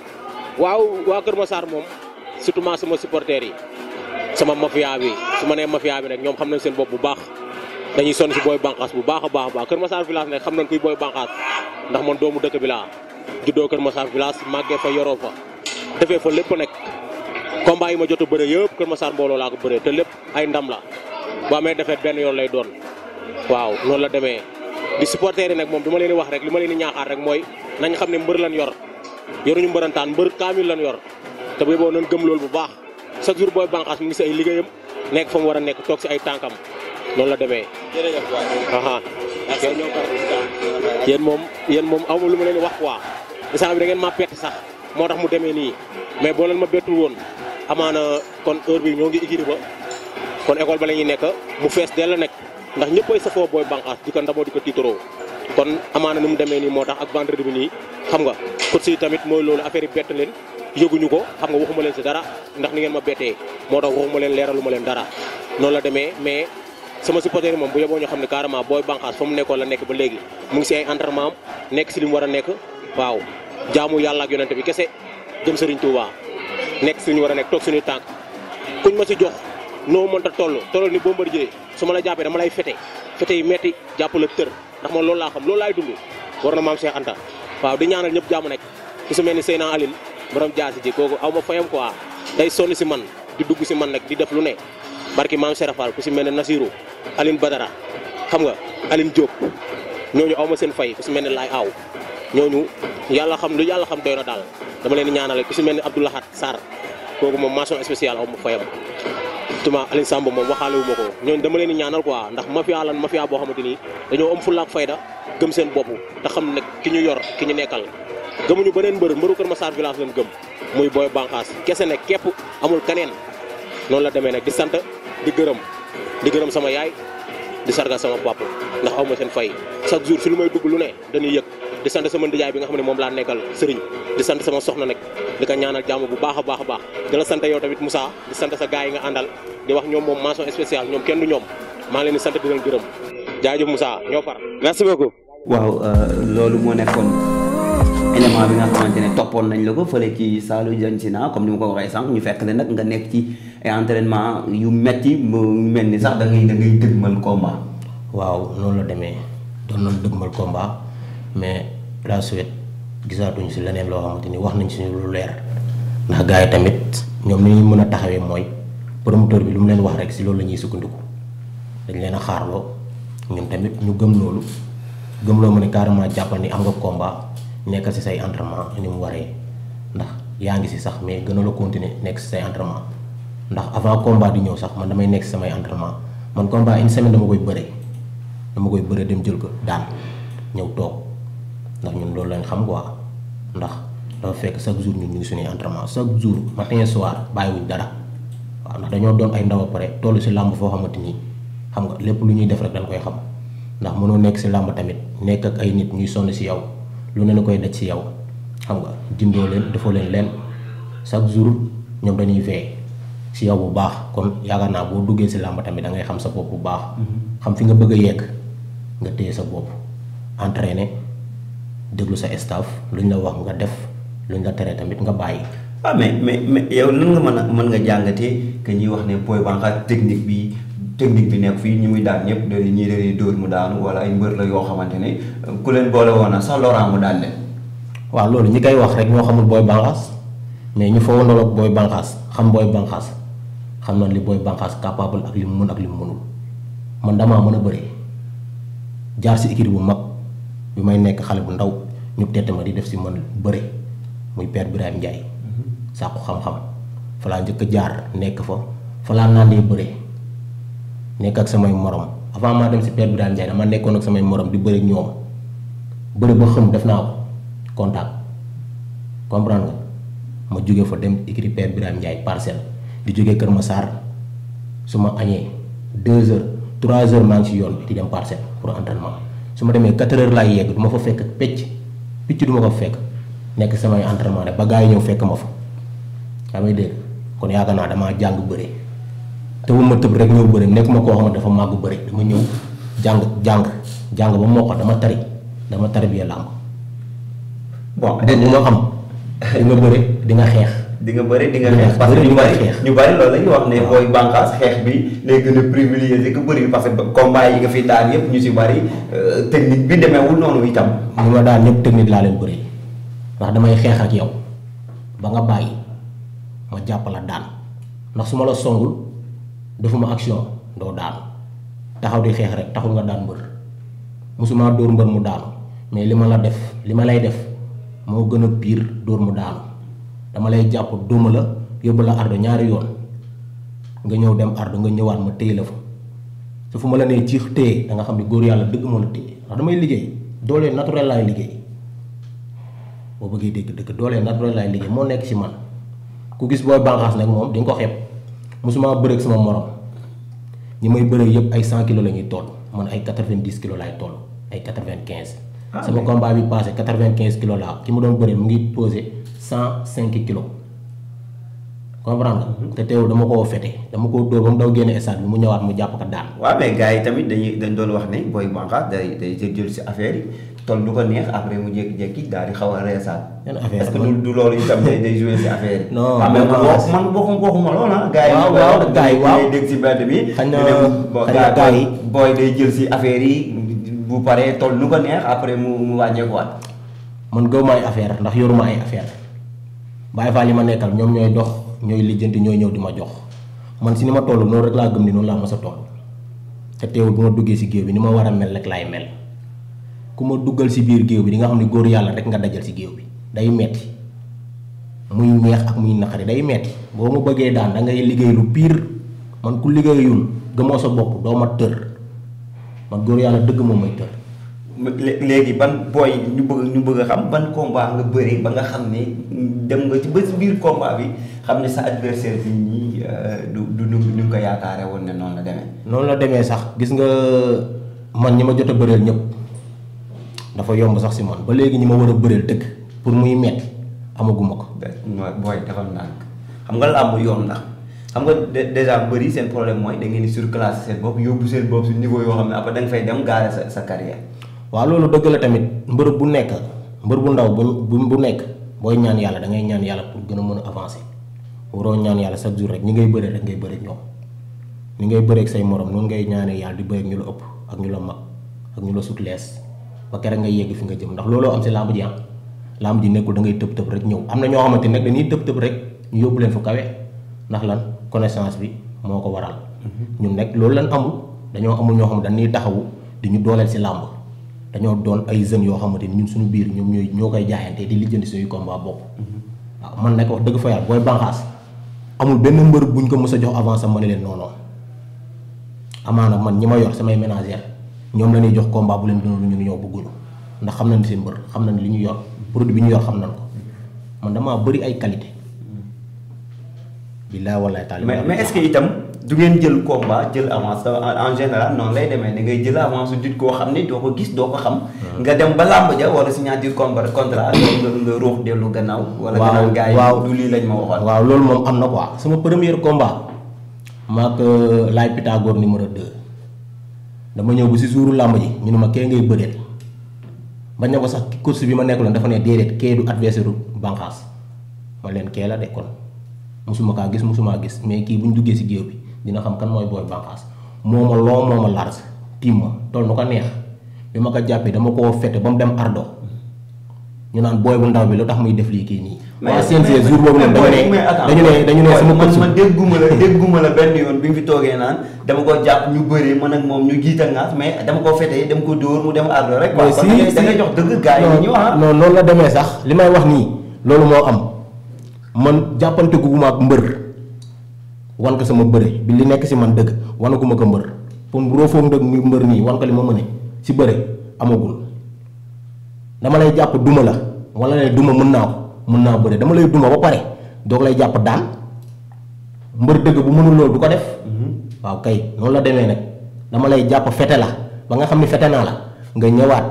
waaw waa Kër Massar moom surtout sama supporters yi sama mafia bi su ma nee mafia bi nag ñoom xam nañ seen bopp bu baax dañuy sonn si Boy Banqaas bu baax a baax Kër Massar village nag xam nañ kuy Boy Banqaas ndax man doomu dëkk bi laa juddoo Kër Massar village màggee fa yoroo fa defee fa lépp nekk combat yi ma jot a bëre yëpp Kër Massar mbooloo laa ko bëree te lépp ay ndam la boo amee defet benn yoon lay doon waaw noonu la demee di supporter yi nag moom du ma leen di wax rek li ma leen di ñaaxaat rek mooy nañ xam ne mbër lan yor yoruñu mbërantaan mbër kaamil lan yor te bu boo noonu gëm loolu bu baax chaque jour Boy Banqaas mi ngi si ay liggéeyam nekk fa mu war a nekk toog si ay tànkam noonu la demee. jërëjëf waay. yéen moom amul lu ma leen di wax quoi instant bi da ngeen maa bett sax moo tax mu demee nii mais boo leen ma bettul woon amaana kon heure bi ñoo ngi ikiri ba kon école ba la ñuy nekk mu fees dell nekk ndax ñëppay safoo Boy Banqaas di ko ndamoo di ko tiitaroo kon amaana nu mu demee nii moo tax ak vendredi bi nii xam nga coach yi tamit mooy loolu affaire yi bett leen yëguñu ko xam nga waxuma leen si dara ndax ni ngeen ma bettee moo tax waxuma leen leeraluma leen dara noonu la demee mais sama supporter yi moom bu yeboo ñu xam ne carrément Boy Banqaas fa mu nekkoon la nekk ba léegi mu ngi si ay entraînement am nekk si li mu war a nekk waaw jaamu yàlla ak yonente bi kese gëm Serigne Touba nekk si li ñu war a nekk toog suñuy tànk kuñ ma si jox noo mënta toll ni Bombardier su ma la jàppee dama lay fete yi metti jàpp la tër ndax man loolu laa xam loolu laay dund war na maam Cheikh Anta waaw di ñaanal ñëpp jàmm nekk ku si mel ni Seyna Aline borom jaasi ji kooku aw ma fayam quoi day sonn si man di dugg si man nag di def lu ne barki maam Serafal ku si mel ne Nasirou Aline Badara xam nga Aline Diop ñooñu aw ma seen fay ku si mel ne Laay Aw ñooñu yàlla xam doy na daal dama leen di ñaanal ku si mel ne Abdoulahat Sarr kooku moom mention spéciale aw ma fayam tuma Aline Samb moom waxaale wu ma ko ñooñu dama leen di ñaanal quoi ndax mafia boo xamante ni dañoo am fulla ak fayda gëm seen bopp te xam ne ki ñu yor ki ñu nekkal gëmuñu beneen mbëru Kër Massar village lañ gëm muy Boy Banqaas kese ne képp amul keneen noonu la demee nag di sant di gërëm sama yaay di sargal sama papa ndax aw ma seen fay chaque jour si lu may dugg lu ne dañuy yëg di sant sama ndijaay bi nga xam ne moom laa nekkal sëriñ di sant sama soxna nag di ko ñaanal jàmm bu baax a baax di la sant yow tamit Moussa di sant sa gars yi nga àndal di wax ñoom moom mention spéciale ñoom kenn du ñoom maa ngi leen di sant di leen gërëm jaajëf Moussa ñoo far merci beaucoup. waaw loolu moo nekkoon élément bi nga xamante ne toppoon nañ la ko fële ci Saalu Jansina comme ni ma ko waxee sànq ñu fekk ne nag nga nekk ci ay entraînement yu metti mu mel ni sax da ngay dëgmal combat. waaw noonu la demee doon nañ dëgmal combat mais la suite gisaatuñu si leneen loo xamante ni wax nañ si lu leer ndax gars yi tamit ñoom ni ñu mën a taxawee mooy promoteur bi lu mu leen wax rek si loolu la ñuy sukkandiku dañ leen a xaarloo ñun tamit ñu gëm loolu gëmloo ma ne carrément jàppal ni am nga combat nekkal si say entraînement ni mu waree ndax yaa ngi si sax mais gën a la continuer nekk si say entraînement ndax avant combat di ñëw sax man damay nekk si samay entraînement man combat une semaine dama koy bëre dem jël ko daan ñëw toog ndax ñun loolu lañ xam quoi ndax dafa fekk chaque jour ñun ñu ngi suñuy entraînement chaque jour matin soir bàyyiwuñ dara waaw ndax dañoo doon ay ndaw a pare toll si làmb foo xamante ni xam nga lépp lu ñuy def rek dañ koy xam ndax mënoo nekk si làmb tamit nekk ak ay nit ñuy sonn si yow lu ne koy daj si yow xam nga dindoo leen defoo leen chaque jour ñoom dañuy veillé si yow bu baax kon yaakaar naa boo duggee si làmb tamit da ngay xam sa bopp bu baax. xam fi nga bëgg a yegg nga téye sa bopp entraîner déglu sa staff luñ la wax nga def luñ la tere tamit nga bàyyi. mais yow nan nga mën nga jàngatee que ñuy wax ne Boy Banqaas technique bi nekk fii ñi muy daan ñëpp ñii dañuy dóor mu daanu wala ay mbër la yoo xamante ne ku leen boole woon na sax Laurent mu daan leen. waaw loolu ñi koy wax rek ñoo xamul Boy Banqaas mais ñu foo wandal ak Boy Banqaas xam Boy Banqaas xam na li Boy Banqaas capable ak li mu mën ak li mu mënul man damaa mën a bëri jaar si équipe bu mag bi may nekk xale bu ndaw ñu tette ma di def si man bëri muy Père Birahim Ndiaye sàkku xam-xam fa laa njëkk a jaar nekk fa laa naandee bëri nekk ak samay morom avant maa dem si Père Birahim Ndiaye dama nekkoon ak samay morom di bëri ñoom bëri ba xam def naa ko contact comprendre nga ma jóge fa dem équipe Père Birahim Ndiaye Parcelles di jóge Kër Massar su ma añee 2 heures 3 heures maa ngi ci yoon bi di dem Parcelles pour entraînement su ma demee 4 heures laay yegg du ma fa fekk picc du ma ko fekk nekk samay entraînement ne ba gars yi ñëw fekk ma fa yaa may dégg kon yaakaar naa damaa jàng bëri te bu ma tëb rek ñëw bëri nekk ma koo xamante dafa màgg bëri dama ñëw jàng ba mokk dama tari bi làmb bon bu ma xam di nga bëri di nga xeex di nga bëri di nga xeex parce que ñu bari loolu la ñuy wax ne booy bànqaas xeex bi lay gën a privilégié que bëri parce que combat yi nga fi daan yëpp ñu si bari technique bi demeewul noonu itam. ñu ma daan ñëpp technique laa leen bëri ndax damay xeex ak yow ba nga bàyyi ma jàpp la daan ndax su ma la songul defuma action doo daanu taxaw di xeex rek taxul nga daan mbër musuma dóor mbër mu daanu mais li ma la def li ma lay def moo gën a pire dóor mu daanu dama lay jàpp duma la yóbbu la ardo ñaari yoon nga ñëw dem ardo nga ñëwaat ma téye la fa su fu ma la nee ci téye da nga xam ne góor yàlla dëgg moo la téye ndax damay liggéey doole naturel laay liggéey boo bëggee dégg dëgg doole naturel laay liggéey moo nekk ci man ku gis booy bànqaas nag moom di nga ko xeeb musuma bëreeg sama morom ñi may bëreeg yëpp ay 100 kilos la ñuy toll man ay 90 kilos laay toll ay 95. sama combat bi passé 95 kilos laa ki ma doon bëree mu ngi posé 105 kilos comprendre nga te teewul dama koo fete dama koo dóor ba mu daw génne stade bi mu ñëwaat mu jàpp ko daan. waaw mais gars yi tamit dañ doon wax ne booy bànqaas day jël si affaire yi toll du ko neex après mu jékki-jékki daal di xaw a reesaat. yan affaire est-ce que du loolu itam day joué si affaire yi. non man waxuma loolu ah. gars yi waaw dégg si mbedd mi. xañ na gars yi booy day jël si affaire yi bu paree toll nu ko neex après mu wàññeekuwaat. man gëw ma ay affaire ndax yoruma ay affaire Baye Fall yi ma nekkal ñoom ñooy dox ñooy lijjanti ñooy ñëw di ma jox man si ni ma toll noonu rek laa gëm ni noonu laa mës a toll te teewul bu ma duggee si géew bi ni ma war a mel rek laay mel ku ma duggal si biir géew bi di nga xam ne góor yàlla rek nga dajal si géew bi day metti muy neex ak muy naqari day metti boo ma bëggee daan da ngay liggéey lu pire man ku liggéeyul gëmoo sa bopp doo ma tër man góor yàlla dëgg moom may tër. léegi ban booy ñu bëgg a xam ban combat nga bëree ba nga xam ne dem nga ci ba si biir combat bi xam ne sa adversaire bi ñii du ñu ko yaakaare woon ne noonu la demee. noonu la demee sax gis nga man ñi ma jot a bëreel ñëpp dafa yomb sax si man ba léegi ñi ma war a bëreel dëgg pour muy metti amaguma ko. booy defal ndànk xam nga làmb yoon na xam nga déjà bëri seen problème mooy da ngeen di surclasser seen bopp yóbbu seen bopp si niveau yoo xam ne après da nga fay dem gaare sa carrière. waaw loolu dëgg la tamit mbër bu nekk mbër bu ndaw bu nekk booy ñaan yàlla da ngay ñaan yàlla pour gën a mën a avancer waroo ñaan yàlla chaque jour rek ñi ngay bëre rek ngay bëre ñoom ñi ngay bëreeg say morom noonu ngay ñaanee yàlla di bëreeg ñu la ëpp ak ñu la mag ak ñu la sut lees ba keroog ngay yegg fi nga jëm ndax looloo am si lamb ji am lamb ji nekkul da ngay tëb tëb rek ñëw am na ñoo xamante ne dañuy tëb tëb rek ñu yóbbu leen fu kawe ndax lan connaissance bi moo ko waral ñun nekk loolu lan amul dañoo amul ñoo xam dañuy taxawu di ñu dooleel si làmb dañoo doon ay jeunes yoo xamante ni ñun suñu biir ñoom ñoo koy jaayante di lijjanti suñuy combat bopp. waaw man nag wax dëgg fa yàlla booy bànqaas amul benn mbër buñ ko mës a jox avance am ma ne leen non non amaana man ñi ma yor samay ménagère ñoom la ñuy jox combat bu leen gënal ñu ñëw bëgguñu ndax xam nañ seen mbër xam nañ li ñu yor produit bi ñu yor xam nañ ko man damaa bëri ay qualité. billaay wallaay taala mais est-ce que itam du ngeen jël combat jël avance en général noonu lay demee da ngay jël avance su nit koo xam ne doo ko gis doo ko xam. nga dem ba làmb ja wala signature contrat nga ruux dellu gannaaw. wala gannaaw gars yi du lii lañ ma waxoon. waaw loolu moom am na quoi sama premier combat maak Laay Pythagore numéro 2 dama ñëw bu si suuru làmb ji ñu ne ma kee ngay bëreel bañ na ko sax course bi ma nekk loon dafa ne déedéet kee du adversaire bànqaas ma leen kee la de kon musuma kaa gis musuma gis mais kii bu ñu duggee si géew bi dina xam kan mooy booy bànqaas moo ma loo moo ma large tiim ma toll nu ko neex bi ma ko jàppee dama koo fete ba mu dem ardo ñu naan booy bu ndaw bi lu tax muy def lii kii nii. waa CNG jour boobu noonu dañu ne sama coach man dégguma la benn yoon bi nga fi toogee naan dama ko jàpp ñu bëree man ak moom ñu jiital ngaas mais dama ko fete dama ko dóor mu dem ardo rek. mais si da ngay jox dëgg gars yi ñu wax. non noonu la demee sax li may wax nii loolu moo am man jàppante guma ak mbër wan ko sama bëre bi li nekk si man dëgg wanaguma ko mbër pour roofoo dëgg muy mbër nii wan ko li ma mëne si bëre amagul dama lay jàpp duma la wala lay duma mën naa bëre dama lay duma ba pare doog lay jàpp daan mbër dëgg bu mënul loolu du ko def. waaw kay noonu la demee nag dama lay jàpp fete la ba nga xam ni fete naa la nga ñëwaat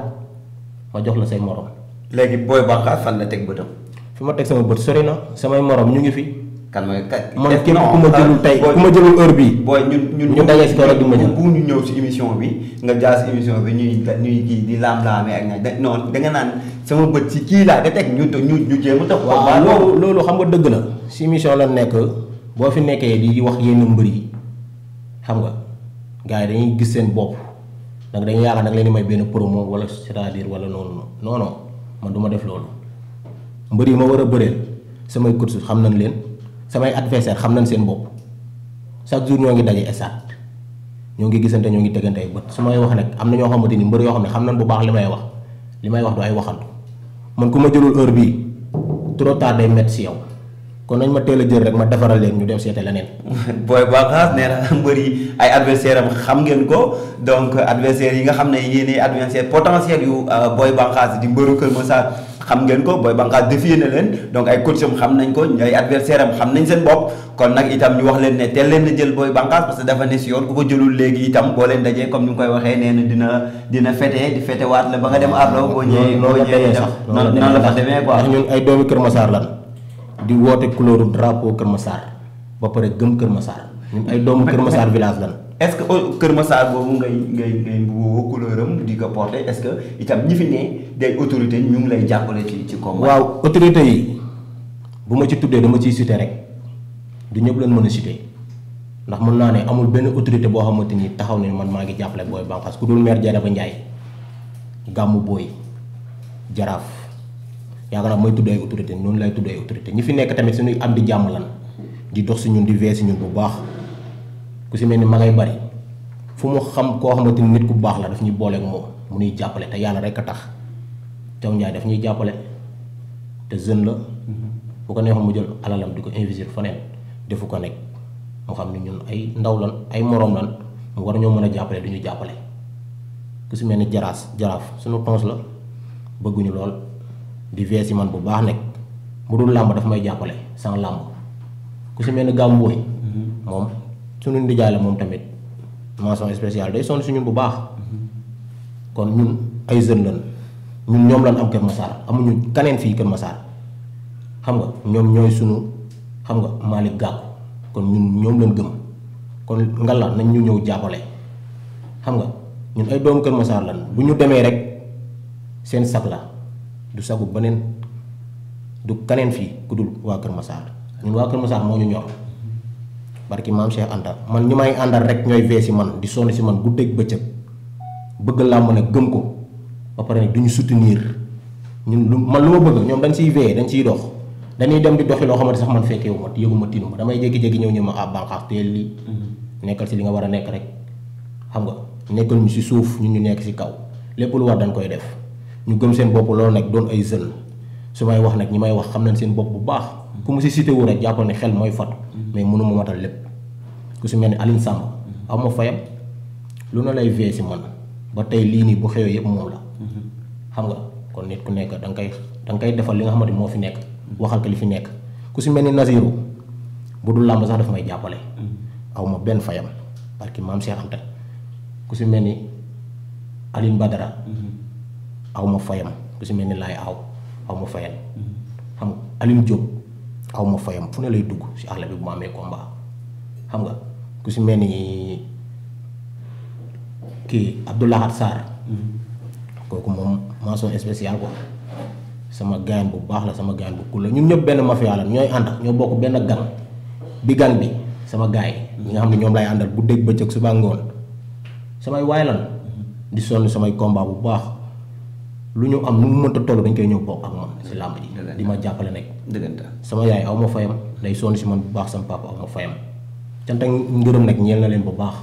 ma jox la say morom. léegi booy bànqaas fan la teg bëtam. fi ma teg sama bët sori na samay morom ñu ngi fi. kan mooy man képp ku ma jëlul tey ku ma jëlul heure bii. booy ñun ñu dajee si kaw rek du ma jël. bu ñu ñëw si émission bi nga jaar si émission bi ñuy kii di laam-laamee ak nga non da nga naan sama bët si kii laa da teg ñu jéem a tax. waaw loolu xam nga dëgg la si émission la nekk boo fi nekkee di wax yenn mbër yi xam nga gars yi dañuy gis seen bopp donc dañuy yaakaar nag leen di may benn promo wala c'est-à-dire wala noonu non non man du ma def loolu mbër yi ma war a bëreel samay coach xam nañ leen samay adversaire xam nañ seen bopp chaque jour ñoo ngi daje stade ñoo ngi gisante ñoo ngi tegante ay bët su may wax nag am na ñoo xamante ni mbër yoo xam ne xam nañ bu baax li may wax du ay waxantu man ku ma jëlul heure bii trop tard day métti si yow kon nañ ma teel a jël rek ma defaral leen ñu dem seete leneen. Boy Banqaas nee na mbër yi ay adversaire am xam ngeen ko donc adversaire yi nga xam ne yéenay adversaire potentiel yu Boy Banqaas di mbëru Kër Massar xam ngeen ko Boy Banqaas défié na leen donc ay coach am xam nañ ko ay adversaire am xam nañ seen bopp kon nag itam ñu wax leen ne teel leen na jël Boy Banqaas parce que dafa ne si yoon ku ko jëlul léegi itam boo leen dajee comme ni nga koy waxee nee na dina fete di fete waat la ba nga dem Ardo boo ñëwee noonu la fa demee quoi. ndax ñun ay doomi Kër Massar lan di woote couleur drapeau Kër Massar ba pare gëm Kër Massar ñun ay doomu Kër Massar village lan. est-ce que Kër Massar boobu ngay woo couleur am di ko porter est-ce que itam ñi fi ne day autorité ñu ngi lay jàppale ci combat. waaw autorité yi bu ma ci tuddee dama ciy citer rek du ñëpp leen mën a citer ndax mën naa ne amul benn autorité boo xamante ni taxaw ne man maa ngi jàppale Boy Banqaas ku dul maire Dieynaba Ndiaye gàmmu booy jaraaf. yaakaar naa mooy tuddee ay autorité noonu lay tuddee ay autorité ñi fi nekk tamit suñuy am di jàmm lan di dox si ñun di vee si ñun bu baax ku si mel ni ma ngay bari fu mu xam koo xamante ni nit ku baax la daf ñuy booleeg moom mu ñuy jàppale te yàlla rek a tax Thiaw Ndiaye daf ñuy jàppale te jeune la bu ko neexoon mu jël alalam di ko investir faneen defu ko nekk mu xam ni ñun ay ndaw lan ay moroom lan mu war ñoo mën a jàppale du ñu jàppale ku si mel ni jaraaf suñu tons la bëgguñu lool di vee si man bu baax nekk bu dul làmb daf may jàppale sans làmb ku si mel ni gàmbooy moom suñu ndijaay la moom tamit mention spéciale day sonn si ñun bu baax kon ñun ay jeunes lan ñun ñoom lan am Kër Massar amuñu kaneen fii Kër Massar xam nga ñoom ñooy sunu xam nga Malick Gakou kon ñun ñoom lañ gëm kon ngalla nañ ñu ñëw jàppale xam nga ñun ay doomu Kër Massar lan bu ñu demee rek seen sag la du sagu beneen du kaneen fii ku dul waa Kër Massar ñun waa Kër Massar moo ñu ñor barki maam Cheikh Anta man ñu may àndal rek ñooy vee si man di sonn si man guddeeg bëccëg bëgg làmb nag gëm ko ba pare nag du ñu soutenir ñun lu ma bëgg ñoom dañ siy vee dañ siy dox dañuy dem di doxi loo xamante sax man fekkeewu ma yëguma tinu ma damay jékki-jékki ñëw ma Banqaas teel lii nekkal si li nga war a nekk rek xam nga nekkal ñu si suuf ñun ñu nekk si kaw lépp lu war dañ koy def ñu gëm seen bopp loolu nag doon ay jeunes su may wax nag ñi may wax xam nañ seen bopp bu baax ku mu si cité wu rek jàppal ne xel mooy fatu mais mënu ma matal lépp ku si mel ni Aline Samb aw ma fayam lu na lay vee si man ba tey lii nii bu xewee yëpp moom la xam nga kon nit ku nekk da nga koy defal li nga xamante moo fi nekk waxal ko li fi nekk ku si mel ni Nazirou bu dul làmb sax daf may jàppale aw ma benn fayam parce que maam Cheikh Anta ku si mel ni Aline Badara aw ma fayam ku si mel ni Laay aw ma fayam xam nga Aline Diop aw ma fayam fu ne lay dugg si àll bi bu ma amee combat xam nga ku si mel ni kii Abdoulahat Sarr kooku moom mention spéciale quoi sama gaañ bu baax la sama gaañ bu cool la ñun ñëpp benn mafia la ñooy ànd ñoo bokk benn gang bi gang bi sama gaay ñi nga xam ne ñoom lay àndal bu dégg bëccëg suba ngoon samay waay lan di sonn samay combat bu baax lu ñu am nu mu mënta toll dañ koy ñëw bokk ak man si làmb ji di ma jàppale nekk sama yaay aw ma fayam day sonn si man bu baax sama papa aw ma fayam cant ak ngërëm nag ñeel na leen bu baax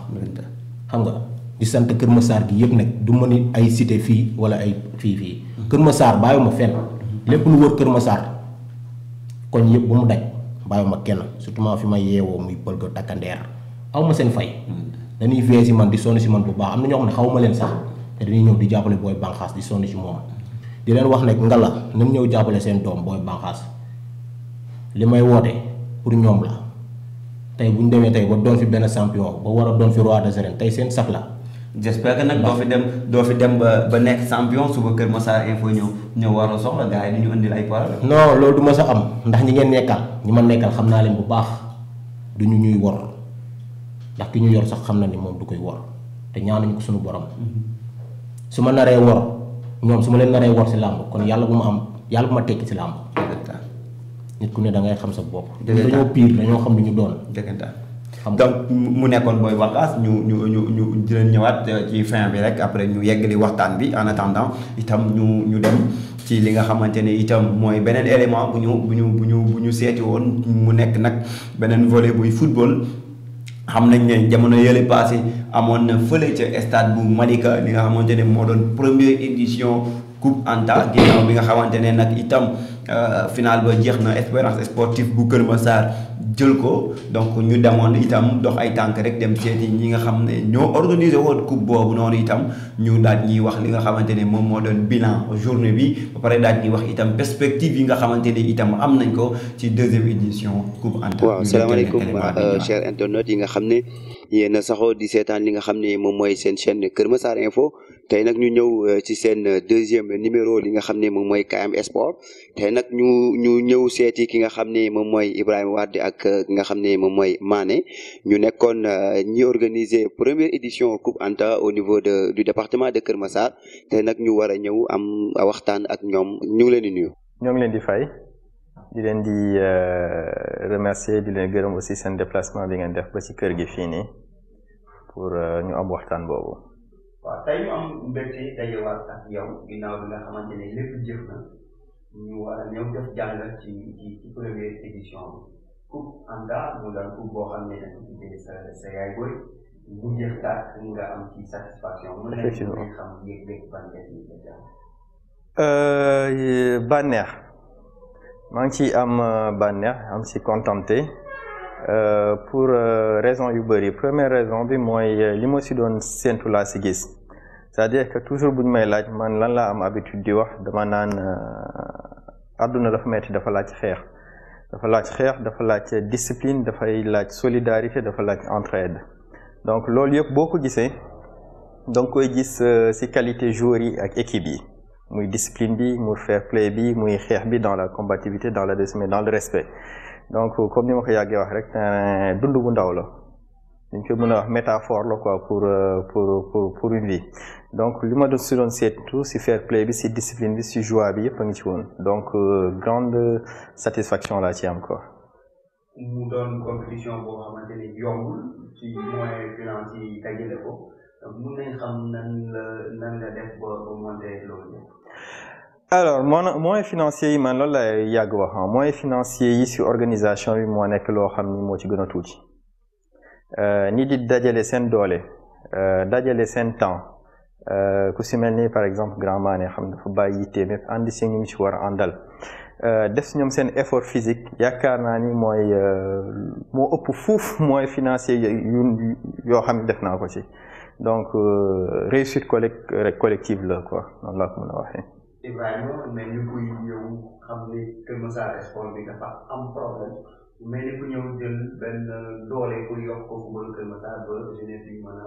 xam nga di sant Kër Massar gi yëpp nag du ma ni ay cité fii wala ay fii Kër Massar bàyyiwuma fenn lépp lu wër Kër Massar koñ yëpp bu mu daj bàyyiwuma kenn surtout maa fi ma yeewoo muy pëlga takkandeer aw ma seen fay dañuy vee si man di sonn si man bu baax am na ñoo xam ne xaw ma leen sax te dañuy ñëw di jàppale Boy Banqaas di sonn si moom di leen wax nag ngala nañ ñëw jàppale seen doom Boy Banqaas li may woote pour ñoom la tey bu ñu demee tey ba doon fi benn champion ba war a doon fi roi des arènes tey seen sax la j'espère que nag doo fi dem ba nekk champion suba Kër Massar Info ñëw war a soxla gars yi du ñu indil ay problème. non loolu du ma sa am ndax ñi ngeen nekkal ñi ma nekkal xam naa leen bu baax du ñu ñuy wor ndax ki ñu yor sax xam na ni moom du koy wor te ñaanuñu ko suñu borom su ma naree wor ñoom su ma leen naree wor si làmb kon yàlla bu ma tekki si làmb. nit ku ne da ngay xam sa bopp. dañoo pire dañoo xam lu ñu doon. donc mu nekkoon Boy Wakass ñu di leen ñëwaat ci fin bi rek après ñu yeggali waxtaan bi en attendant itam ñu dem ci li nga xamante ne itam mooy beneen élément bu ñu seeti woon mu nekk nag beneen volet buy football. xam nañ ne jamono yële passé amoon na fële ca stade bu Malika li nga xamante ne moo doon première édition Coupe Anta ginnaaw bi nga xamante ne nag itam final ba jeex na Espérance sportive bu Kër Massar jël ko donc ñu demoon itam dox ay tànk rek dem seeti ñi nga xam ne ñoo organisé woon coupe boobu noonu itam ñu daal ñuy wax li nga xamante ne moom moo doon bilan journée bi ba pare daal ñuy wax itam perspective yi nga xamante ne itam am nañ ko ci deuxième édition Coupe Anta. waaw salaamaaleykum chers internautes yi nga xam ne yéen a saxoo di seetaan li nga xam ne moom mooy seen chaîne Kër Massar Info tey nag ñu ñëw ci seen deuxième numéro li nga xam ne moom mooy KM Sport tey nag ñu ñëw seeti ki nga xam ne moom mooy Ibrahima Wade ak ki nga xam ne moom mooy Mané ñu nekkoon ñi organiser première édition Coupe Anta au niveau du département de Kër Massar tey nag ñu war a ñëw am waxtaan ak ñoom ñu ngi leen di nuyu. ñoo ngi leen di fay di leen di remercier di leen gërëm aussi seen déplacement bi ngeen def ba ci kër gi fii nii pour ñu am waxtaan boobu. waaw tey ñu am mbégte dajewaat ak yow ginnaaw bi nga xamante ne lépp jëf na ñu war a ñëw def jàngat ci première édition bi Coupe Anta mu doon coupe boo xam ne dañ ko tuddee sa yaay booy mu jeex daal nga am ci satisfaction. effectivement mën nañu xam yëg-yëg bànneex yi bànneex maa ngi ciy am bànneex am ci contenté pour raison yu bëri première raison bi mooy li ma si doon séntu laa si gis c'est-à-dire que toujours bu ñu may laaj man lan laa am habitude di wax dama naan àdduna dafa metti dafa laaj xeex dafa laaj discipline dafay laaj solidarité dafa laaj entraide donc loolu yëpp boo ko gisee donc koy gis ci qualité joueurs yi ak équipe yi muy discipline bi muy fair play bi muy xeex bi dans la combativité dans la discipline dans le respect donc comme ni ma ko yàggee wax rek dund bu ndaw la dañ ko mën a wax métaphore la quoi pour une vie donc li ma doon si doon seetu si fair play bi si discipline bi si joie bi yëpp a ngi ci woon donc grande satisfaction laa ci am quoi. mu doon compétition boo xamante ne yombul ci moyens financiers yi dajale ko donc mun nañ xam nan nga def ba monter loolu. alors moyens financiers yi man loolu la yàgg wax moyens financiers yi si organisation bi moo nekk loo xam ni moo ci gën a tuuti ni di dajale seen doole dajale seen temps ku si mel ni par exemple Grand Mané xam dafa bàyyi yitteem yëpp andi si ñu ci war a àndal def si ñoom seen effort physique yaakaar naa ni mooy moo ëpp fuuf moyens financiers yoo xam ne def naa ko ci donc réussite collective la quoi noonu laa ko mën a waxee. Ibrahima mais ñu koy ñëw xam ne Kër Massar sport bi dafa am problème mais ni ku ñëw jël benn doole pour yokk ko football Kër Massar ba jeunesse bi mën a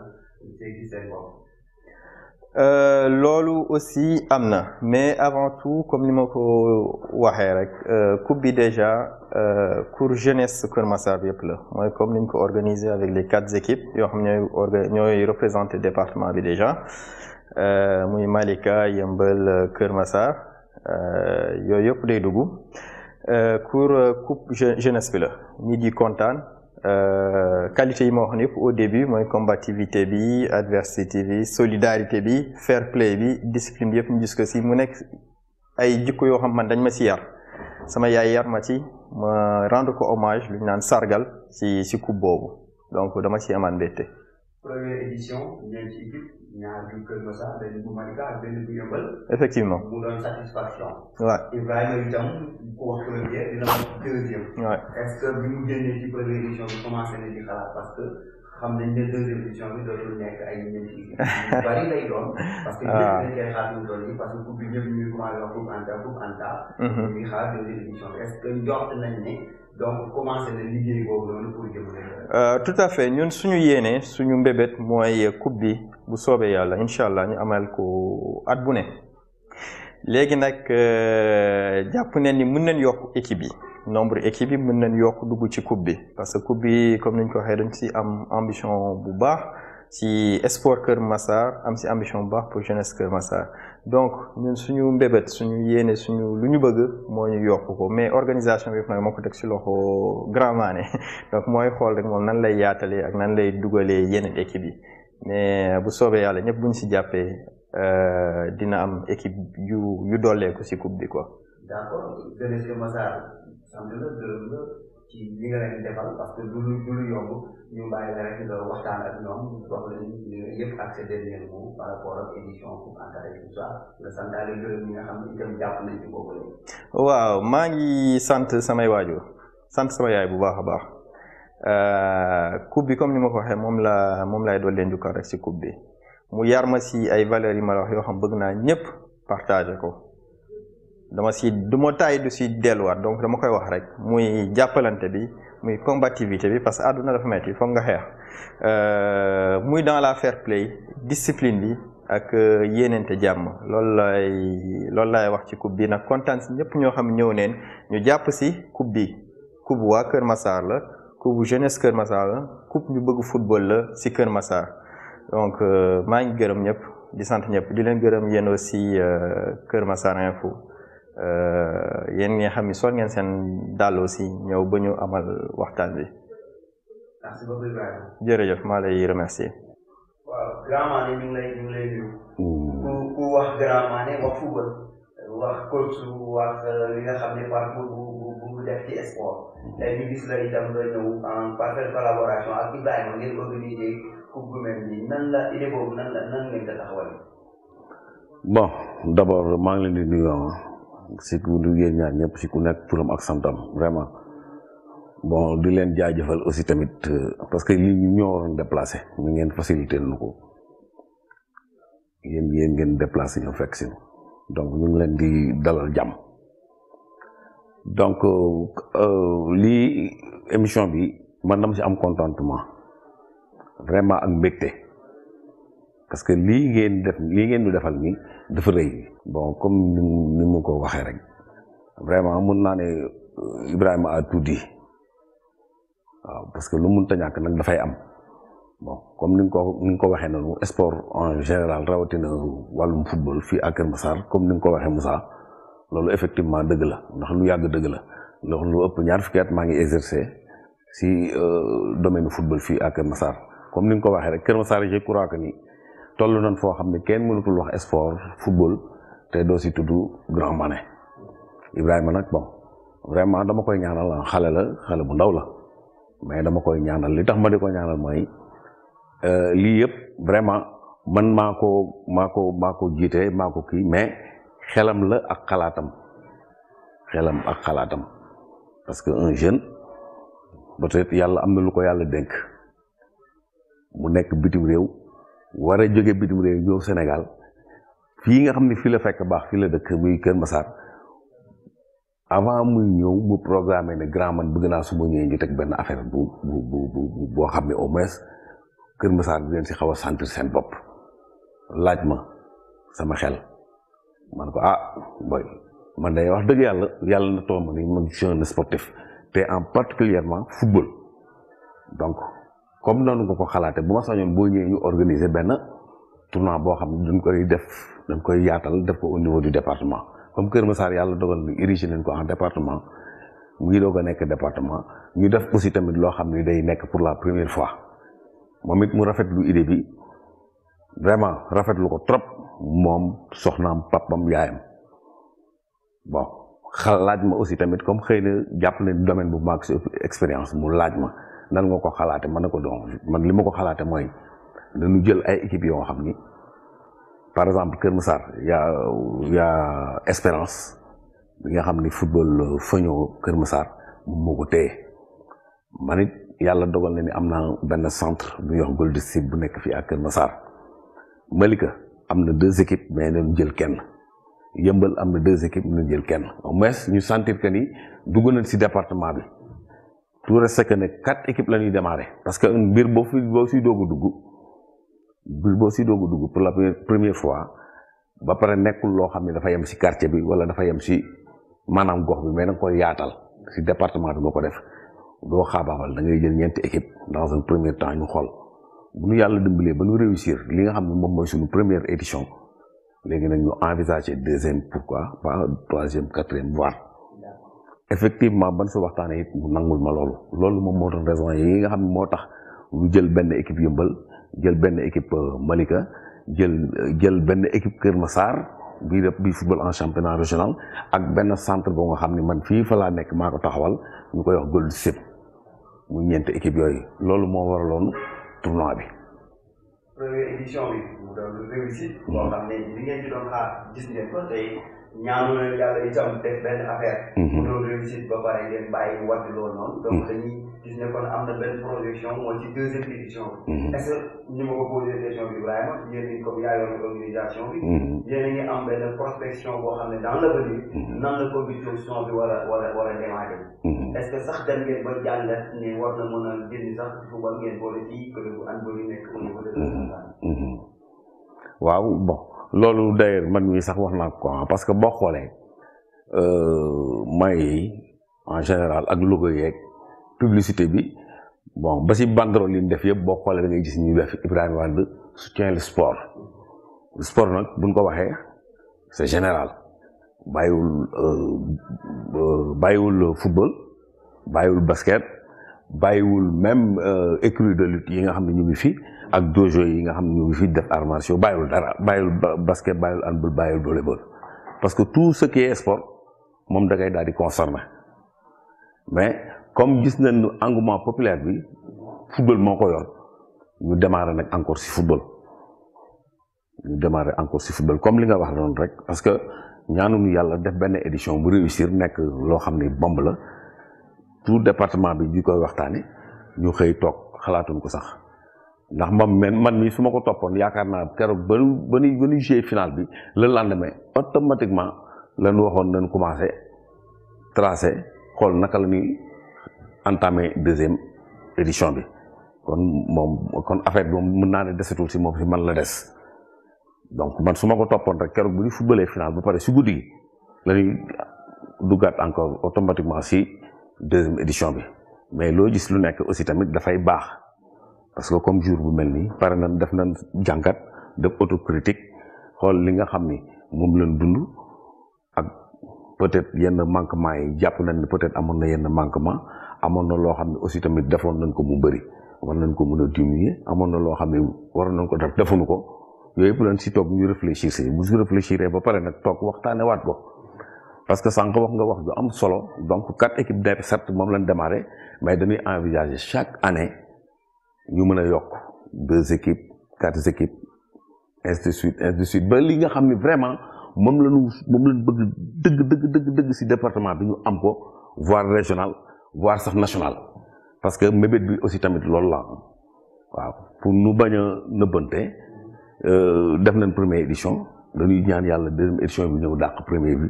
seggi seen bopp. loolu aussi am na mais avant tout comme ni ma ko waxee rek coupe bi déjà pour jeunesse Kër Massar bi yëpp la mooy comme ni ñu ko organisé avec les 4 équipes yoo xam ñooy représenté département bi déjà. muy Malika Yeumbeul Kër Massar yooyu yëpp day dugg pour coupe jeunesse bi la ñi di kontaan qualité yi ma wax ni yëpp au début mooy combativité bi adversité bi solidarité bi fair play bi discipline bi yëpp ñu gis ko si mu nekk ay jikko yoo xam man dañ ma si yar sama yaay yar ma ci ma rendre ko hommage lu ñu naan sargal si coupe boobu donc dama ci amaan mbégte. Première édition ñeenti équipe ñaar bu Kër Massar benn bu Malika ak benn bu Yeumbeul. effectivement mu doon satisfaction. waaw Ibrahima itam ku wax première dina wax deuxième. waaw est-ce que bi mu génnee ci première édition bi commencé na di xalaat parce que xam nañ ne deuxième édition bi dootul nekk ay ñeenti équipe yu bari lay doon. parce que ñëpp dañ koy xaar ñu doon yi parce que coupe bi ñëpp ñuy commencé wax Coupe Anta. ñu ngi xaar deuxième édition bi est-ce que njort nañ ne. donc commencé na liggéey boobu noonu pour jëmale. tout à fait ñun suñu yéene suñu mbébét mooy coupe bi bu soobee yàlla incha allah ñu amal ko at bu ne. léegi nag jàpp nañ ni mën nañ yokk équipe yi nombre équipe yi mën nañ yokk dugg ci coupe bi parce que coupe bi comme niñ ko waxee dañ ci am ambition bu baax ci sport Kër Massar am ci ambition bu baax pour jeunesse Kër Massar donc ñun suñu mbébét suñu yéene suñu lu ñu bëgg moo ñu yokk ko mais organisation bi nag moo ko teg ci loxo Grand Mané donc mooy xool rek moom nan lay yaatalee ak nan lay dugalee yeneen équipe yi mais bu soobee yàlla ñëpp buñ ci jàppee dina am équipe yu dooleeku ci coupe bi quoi. d'accord jeunesse Kër Massar sant la gërëm la ci li nga leen defal parce que du lu yomb ñu bàyyi la rek nga waxtaan ak ñoom wax leen yëpp ak ses derniers mots par rapport ak édition coupe Ankara et tout ça nga santaale gërëm ñi nga xam ne itam jàpp nañ ci boobu la. waaw maa ngi sant samay waajur sant sama yaay bu baax a baax coupe bi comme ni ma ko waxee moom lay doon leen jukkal rek ci coupe bi mu yar ma ci ay valeurs yi ma la wax yoo xam bëgg naa ñëpp partager ko. du ma taay du si delluwaat donc dama koy wax rek muy jàppalante bi muy combativité bi parce que àdduna dafa metti foog nga xeex muy dans la fair play discipline bi ak yéenente jàmm loolu lay wax ci coupe bi nag kontaan si ñëpp ñoo xam ñëw neen ñu jàpp si coupe bi coupe waa Kër Massar la coupe jeunesse Kër Massar la coupe ñu bëgg football la si Kër Massar donc maa ngi gërëm ñëpp di sant ñëpp di leen gërëm yéen aussi Kër Massar Info yéen nga xam ni sol ngeen seen dàll aussi ñëw ba ñu amal waxtaan bi. merci beaucoup Ibrahima. jërëjëf maa lay remercier. waaw Grand Mané ñu ngi lay nuyu. ku wax Grand Mané wax football wax coach wax li nga xam ne parcours bu def ci sport. tey ñu gis la itam nga ñëw en parfaite collaboration ak Ibrahima ngeen organiser coupe bu mel nii nan la idée boobu nan ngeen ko taxawal. bon d'abord maa ngi leen di nuyu si ku yéen ñaar ñëpp si ku nekk turam ak santam vraiment bon di leen jaajëfal aussi tamit parce que lii ñu ñoo waroon déplacé ñu ngeen facilité nu ko yéen ngeen déplacé ñoo fekk si donc ñu ngi leen di dalal jàmm donc lii émission bi man dama si am contentement vraiment ak mbégte parce que lii ngeen ñu defal nii dafa rëy bon comme ni mu ko waxee rek vraiment mun naa ne Ibrahima a tout dit waaw parce que lu mënta ñàkk nag dafay am bon comme ni nga ko waxee noonu sport en général rawatina wàllum football fii à Kër Massar comme ni nga ko waxee Moussa loolu effectivement dëgg la ndax lu yàgg dëgg la ndax lu ëpp ñaar fukki at maa ngi exercer si domaine football fii à Kër Massar comme ni nga ko waxee rek Kër Massar je crois que ni toll nañ foo xam ne kenn mënatul wax sport football te doo si tudd Grand Mané Ibrahima nag bon vraiment dama koy ñaanal xale bu ndaw la mais dama koy ñaanal li tax ma di ko ñaanal mooy lii yëpp vraiment man maa ko jiite maa ko kii mais xelam la ak xalaatam parce que un jeune peut-être yàlla am na lu ko yàlla dénk mu nekk bitim réew war a jóge bitim réew ñëw Sénégal fii nga xam ne fii la fekk baax fii la dëkk muy Kër Massar avant muy ñëw mu programmé ne Grand Man bëgg naa su ma ñëwee ñu teg benn affaire boo xam ne au moins Kër Massar di leen si xaw a sentir seen bopp laaj ma sama xel man ko boy man day wax dëgg yàlla na toog ma ni man je suis un sportif te en particulièrement football donc comme noonu nga ko xalaate bu ma sañoon boo ñëwee ñu organiser benn tournoi boo xam ne dañ koy yaatal def ko au niveau du département comme Kër Massar yàlla dogal ni érigé nañ ko en département mu ngi doog a nekk département ñu def aussi tamit loo xam ne day nekk pour la première fois moom it mu rafetlu idée bi vraiment rafetlu ko trop moom soxnaam papam yaayam bon laaj ma aussi tamit comme xëy na jàpp ne domaine bu maag si expérience mu laaj ma nan nga ko xalaate man na ko doon man li ma ko xalaate mooy dañu jël ay équipes yoo xam ni par exemple Kër Massar yaa Espérance bi nga xam ni football fañoo Kër Massar moo ko téye man it yàlla dogal na ni am naa benn centre bu ñuy wax Gold District bu nekk fii ak Kër Massar Malika am na 2 équipes mais nañu jël kenn Yëmbal am na 2 équipes nañu jël kenn au moins ñu sentir que ni dugg nañ si département bi tout reste que ne 4 équipes la ñuy démarrer parce que mbir boo fi doog a dugg boo si doog a dugg pour la première fois ba pare nekkul loo xam ne dafa yem si quartier bi wala dafa yem si maanaam gox bi mais da nga koy yaatal si département bi nga ko def doo xaabaabal da ngay jël ñeenti équipe dans un premier temps ñu xool bu ñu yàlla dimbalee ba ñu réussir li nga xam ne moom mooy suñu première édition léegi nag ñu envisager deuxième pourquoi pas troisième quatrième voire effectivement ban su waxtaanee it mu nangul ma loolu moom moo doon raison yi nga xam ne moo tax ñu jël benn équipe Yëmbal jël benn équipe Malika jël benn équipe Kër Massar bii def bi football en championnat régional ak benn centre boo nga xam ne man fii fa laa nekk maa ko taxawal ñu koy wax Gold Sip muy ñeenti équipe yooyu loolu moo waraloon tournoi bi. première édition bi mu doon lu réussite boo xam ne li ngeen ci doon xaar gis ngeen ko tey ñaanu leen yàlla itam def benn affaire mu doon réussite ba pare ngeen bàyyi mu wàtti loolu noonu donc dañuy gis ne kon am na benn projection moo ci deuxième édition bi est-ce que ñu ma ko posé question bi Ibrahima yéen ñi comme yaa yoon organisation bi yéen a ngi am benn prospection boo xam ne dans l'avenir nan la compétition bi war a démarrer est-ce que sax dem ngeen ba jàngat ne war na mën a génn sax ci football ngeen boole ci club bu handball yi nekk au niveau de waaw bon loolu d'ailleurs man mii sax wax naa ko parce que boo xoolee may en général ak logo yeeg publicité bi bon ba si banderole yi ñu def yëpp boo xoolee da ngay gis ñu def Ibrahima Wade soutient le sport nag buñ ko waxee c'est général bàyyiwul football bàyyiwul basket bàyyiwul même écurie de lutte yi nga xam ne ñu ngi fi ak dojo yi nga xam ne ñu ngi fi def arts martiaux bàyyiwul dara bàyyiwul basket bàyyiwul handball bàyyiwul volleyball parce que tout ce qui est sport moom da ngay daal di concerné mais comme gis nañ engouement populaire bi football moo ko yor ñu démarrer nag encore si football comme li nga wax noonu rek parce que ñaanuñu yàlla def benn édition bu réussir nekk loo xam ne bomb la tout département bi di koy waxtaane ñu xëy toog xalaatuñ ko sax ndax man mii su ma ko toppoon yaakaar naa keroog ba nu jouer final bi le lendemain automatiquement lañu waxoon nañ commencé tracé xool naka la ñuy entamé deuxième édition bi kon affaire bi moom mën naa ne desetul si moom si man la des donc man su ma ko toppoon rek keroog bu ñu footballee final ba pare si guddi gi la ñuy duggaat encore automatiquement si deuxième édition bi mais loo gis lu nekk aussi tamit dafay baax parce que comme jour bu mel nii pare na def nañ jàngat def autocritique xool li nga xam ni moom lañ dund ak peut-être yenn manquement yi jàpp nañ ne peut-être amoon na yenn manquement amoon na loo xam ne aussi tamit defoon nañ ko mu bëri war nañ ko mën a diminuer amoon na loo xam ne war nañ ko def defuñu ko yooyu yëpp lañ si toog ñu réfléchir si bu si réfléchir ba pare nag toog waxtaane waat ko parce que sànq wax nga wax ju am solo donc 4 équipes d' certes moom lañ démarré mais dañuy envisager chaque année ñu mën a yokk 2 équipes 4 équipes ainsi de suite ba li nga xam ne vraiment moom lañ bëgg dëgg si département bi ñu am ko voire régional voire sax national parce que mébét bi aussi tamit loolu la waaw pour nu bañ a nëbbante def nañ première édition dañuy ñaan yàlla deuxième édition bi ñëw dàq première bi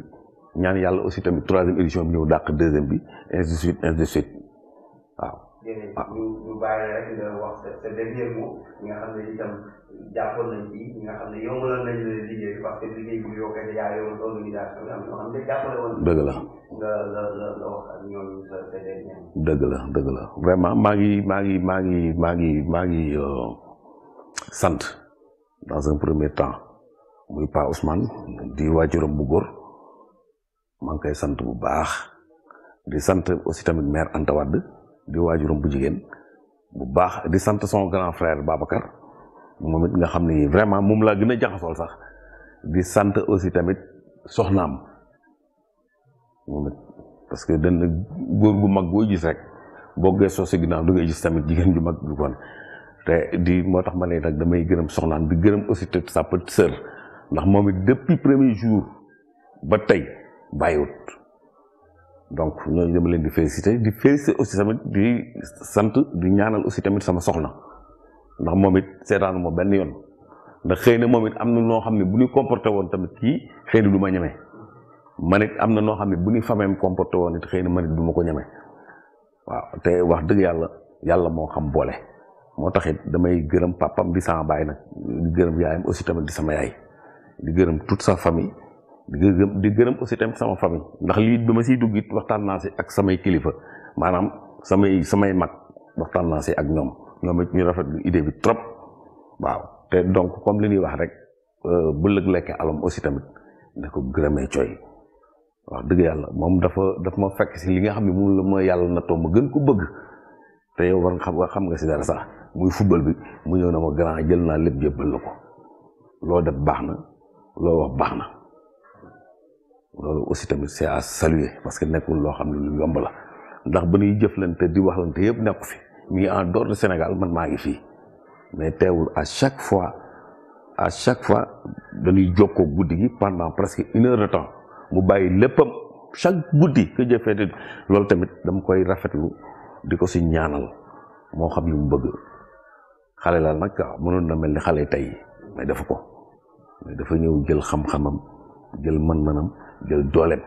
ñaan yàlla aussi tamit troisième édition bi ñëw dàq deuxième bi ainsi de suite waaw. ñu bàyyi rek nga wax sa dernier mot ñi nga xam ne itam jàppoon nañ ci ñi nga xam ne yombaloon nañ la liggéey parce que liggéey bu yokkee yaa yoon organisation bi am ñoo xam ne jàppale woon. dëgg la nga wax ak ñooñu sa dernier mot. dëgg la vraiment maa ngi sant dans un premier temps muy Pa Ousmane di waajuram bu góor maa ngi koy sant bu baax di sant aussi tamit maire Anta Wade di waajuram bu jigéen bu baax di sant son grand frère Babacar moom it nga xam ni vraiment moom laa gën a jaxasool sax di sant aussi tamit soxnaam moom it parce que dana góor gu mag boo gis rek boo gëstoo si ginnaaw da ngay gis tamit jigéen ju mag ju kon te di moo tax ma ne nag damay gërëm soxnaam di gërëm aussi te sa petite sœur ndax moom it depuis premier jour ba tey bàyyiwut donc ñooñu dama leen di féliciter aussi tamit di sant di ñaanal aussi tamit sama soxna ndax moom it seetaanu ma benn yoon ndax xëy na moom it am na noo xam ne bu ñu comporté woon tamit kii xëy na du ma ñeme man it am na noo xam ne bu ñu fameem comporté woon it xëy na man it du ma ko ñeme waaw te wax dëgg yàlla moo xam boole moo taxit damay gërëm papam di sama baay nag di gërëm yaayam aussi tamit di sama yaay di gërëm toute sa famille di gërëm aussi tamit sama famille ndax lii bi ma siy dugg it waxtaan naa si ak samay kilifa maanaam samay mag waxtaan naa si ak ñoom it ñu rafetlu idée bi trop waaw te donc comme li ñuy wax rek bu lëg lekkee alom aussi tamit ne ko gërëmee Coy wax dëgg yàlla moom dafa ma fekk si li nga xam ne moom la ma yàlla na too ma gën ko bëgg te yow war nga xam nga si dara sax muy football bi mu ñëw na ma grand jël naa lépp jébbal la ko loo def baax na loo wax baax na loolu aussi tamit c'est à saluer parce que nekkul loo xam ne lu yomb la ndax ba ñuy jëflante di waxlante yëpp nekku fi mi ngi en dehors de Sénégal man maa ngi fii mais teewul à chaque fois dañuy jokkoo guddi gi pendant presque 1 heure de temps mu bàyyi léppam chaque guddi que jëfee loolu tamit dama koy rafetlu di ko si ñaanal moo xam li mu bëgg xale la nag mënoon na mel ni xale tey mais dafa ko mais dafa ñëw jël xam-xamam jël mën-mënam jël dooleem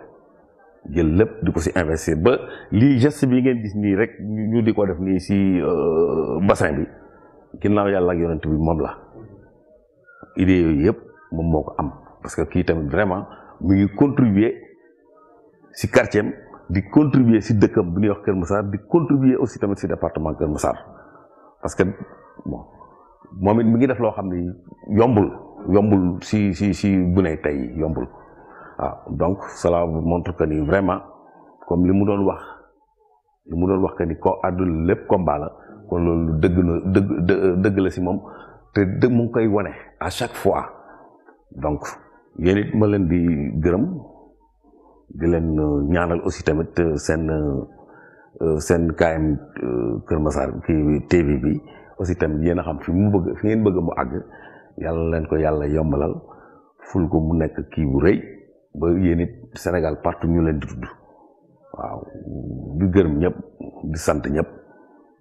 jël lépp di ko si investir ba lii geste bi ngeen gis nii rek ñu di ko def nii si bassin bi ginnaaw yàlla ak yonent bi moom la idée yooyu yëpp moom moo ko am parce que kii tamit vraiment mu ngi contribuer si quartier am di contribuer si dëkkam bu ñuy wax Kër Massar di contribuer aussi tamit si département Kër Massar parce que bon moom it mi ngi def loo xam ne yombul si bu ne tey yombul waaw donc cela montre que ni vraiment comme li mu doon wax que ni ko àdduna lépp combat la kon loolu dëgg la si moom te mu ngi koy wane à chaque fois donc yéen it ma leen di gërëm di leen ñaanal aussi tamit seen KM Kër Massar kii TV bi aussi tamit yéen a xam fi ngeen bëgg mu àgg yàlla leen ko yàlla yombalal ful ko mu nekk kii bu rëy ba yéen it Sénégal partout ñu leen di tudd waaw di gërëm ñëpp di sant ñëpp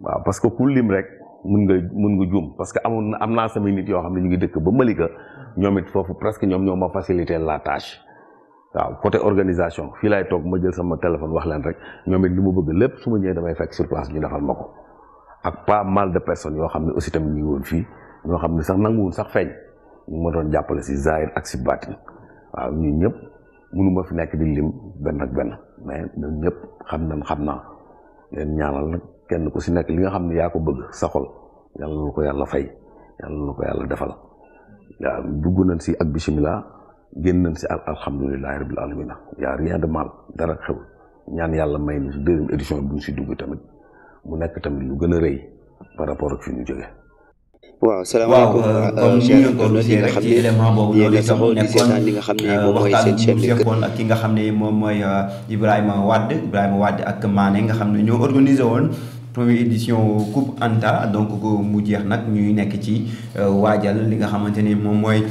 waaw parce que ku lim rek mun nga juum parce que am naa samay nit yoo xam ne ñu ngi dëkk ba Malika ñoom it foofu presque ñoom ñoo ma faciliter la tâche waaw côté organisation fii laay toog ma jël sama téléphone wax leen rek ñoom it li ma bëgg lépp su ma ñëwee damay fekk sur place ñu defal ma ko ak pas mal de personnes yoo xam ne aussi tamit ñu ngi woon fii ñoo xam ne sax nanguwul sax feeñ ñu ma doon jàppale si zahir ak si baatin waaw ñun ñëpp mënu ma fi nekk di lim benn ak benn mais ñun ñëpp xam naa leen ñaanal nag kenn ku si nekk li nga xam ne yaa ko bëgg sa xol yàlla na ko yàlla fay yàlla na ko yàlla defal waaw dugg nañ si ak bismillah génn nañ si alhamdulilahi rabbil alamin y'a rien de mal dara xew ñaan yàlla may na si deuxième édition bu ñu si dugg tamit mu nekk tamit lu gën a rëy par rapport ak fi ñu jógee. waaw salaamaaleykum comme ni ñu ko gisee rek ci élément boobu loolu itam nekkoon li nga xam ne moom mooy seen chaîne bi fekkoon ak ki nga xam ne moom mooy Ibrahima Wade ak Mané nga xam ne ñoo organisé woon première édition Coupe Anta donc mu jeex nag ñuy nekk ci waajal li nga xamante ni moom mooy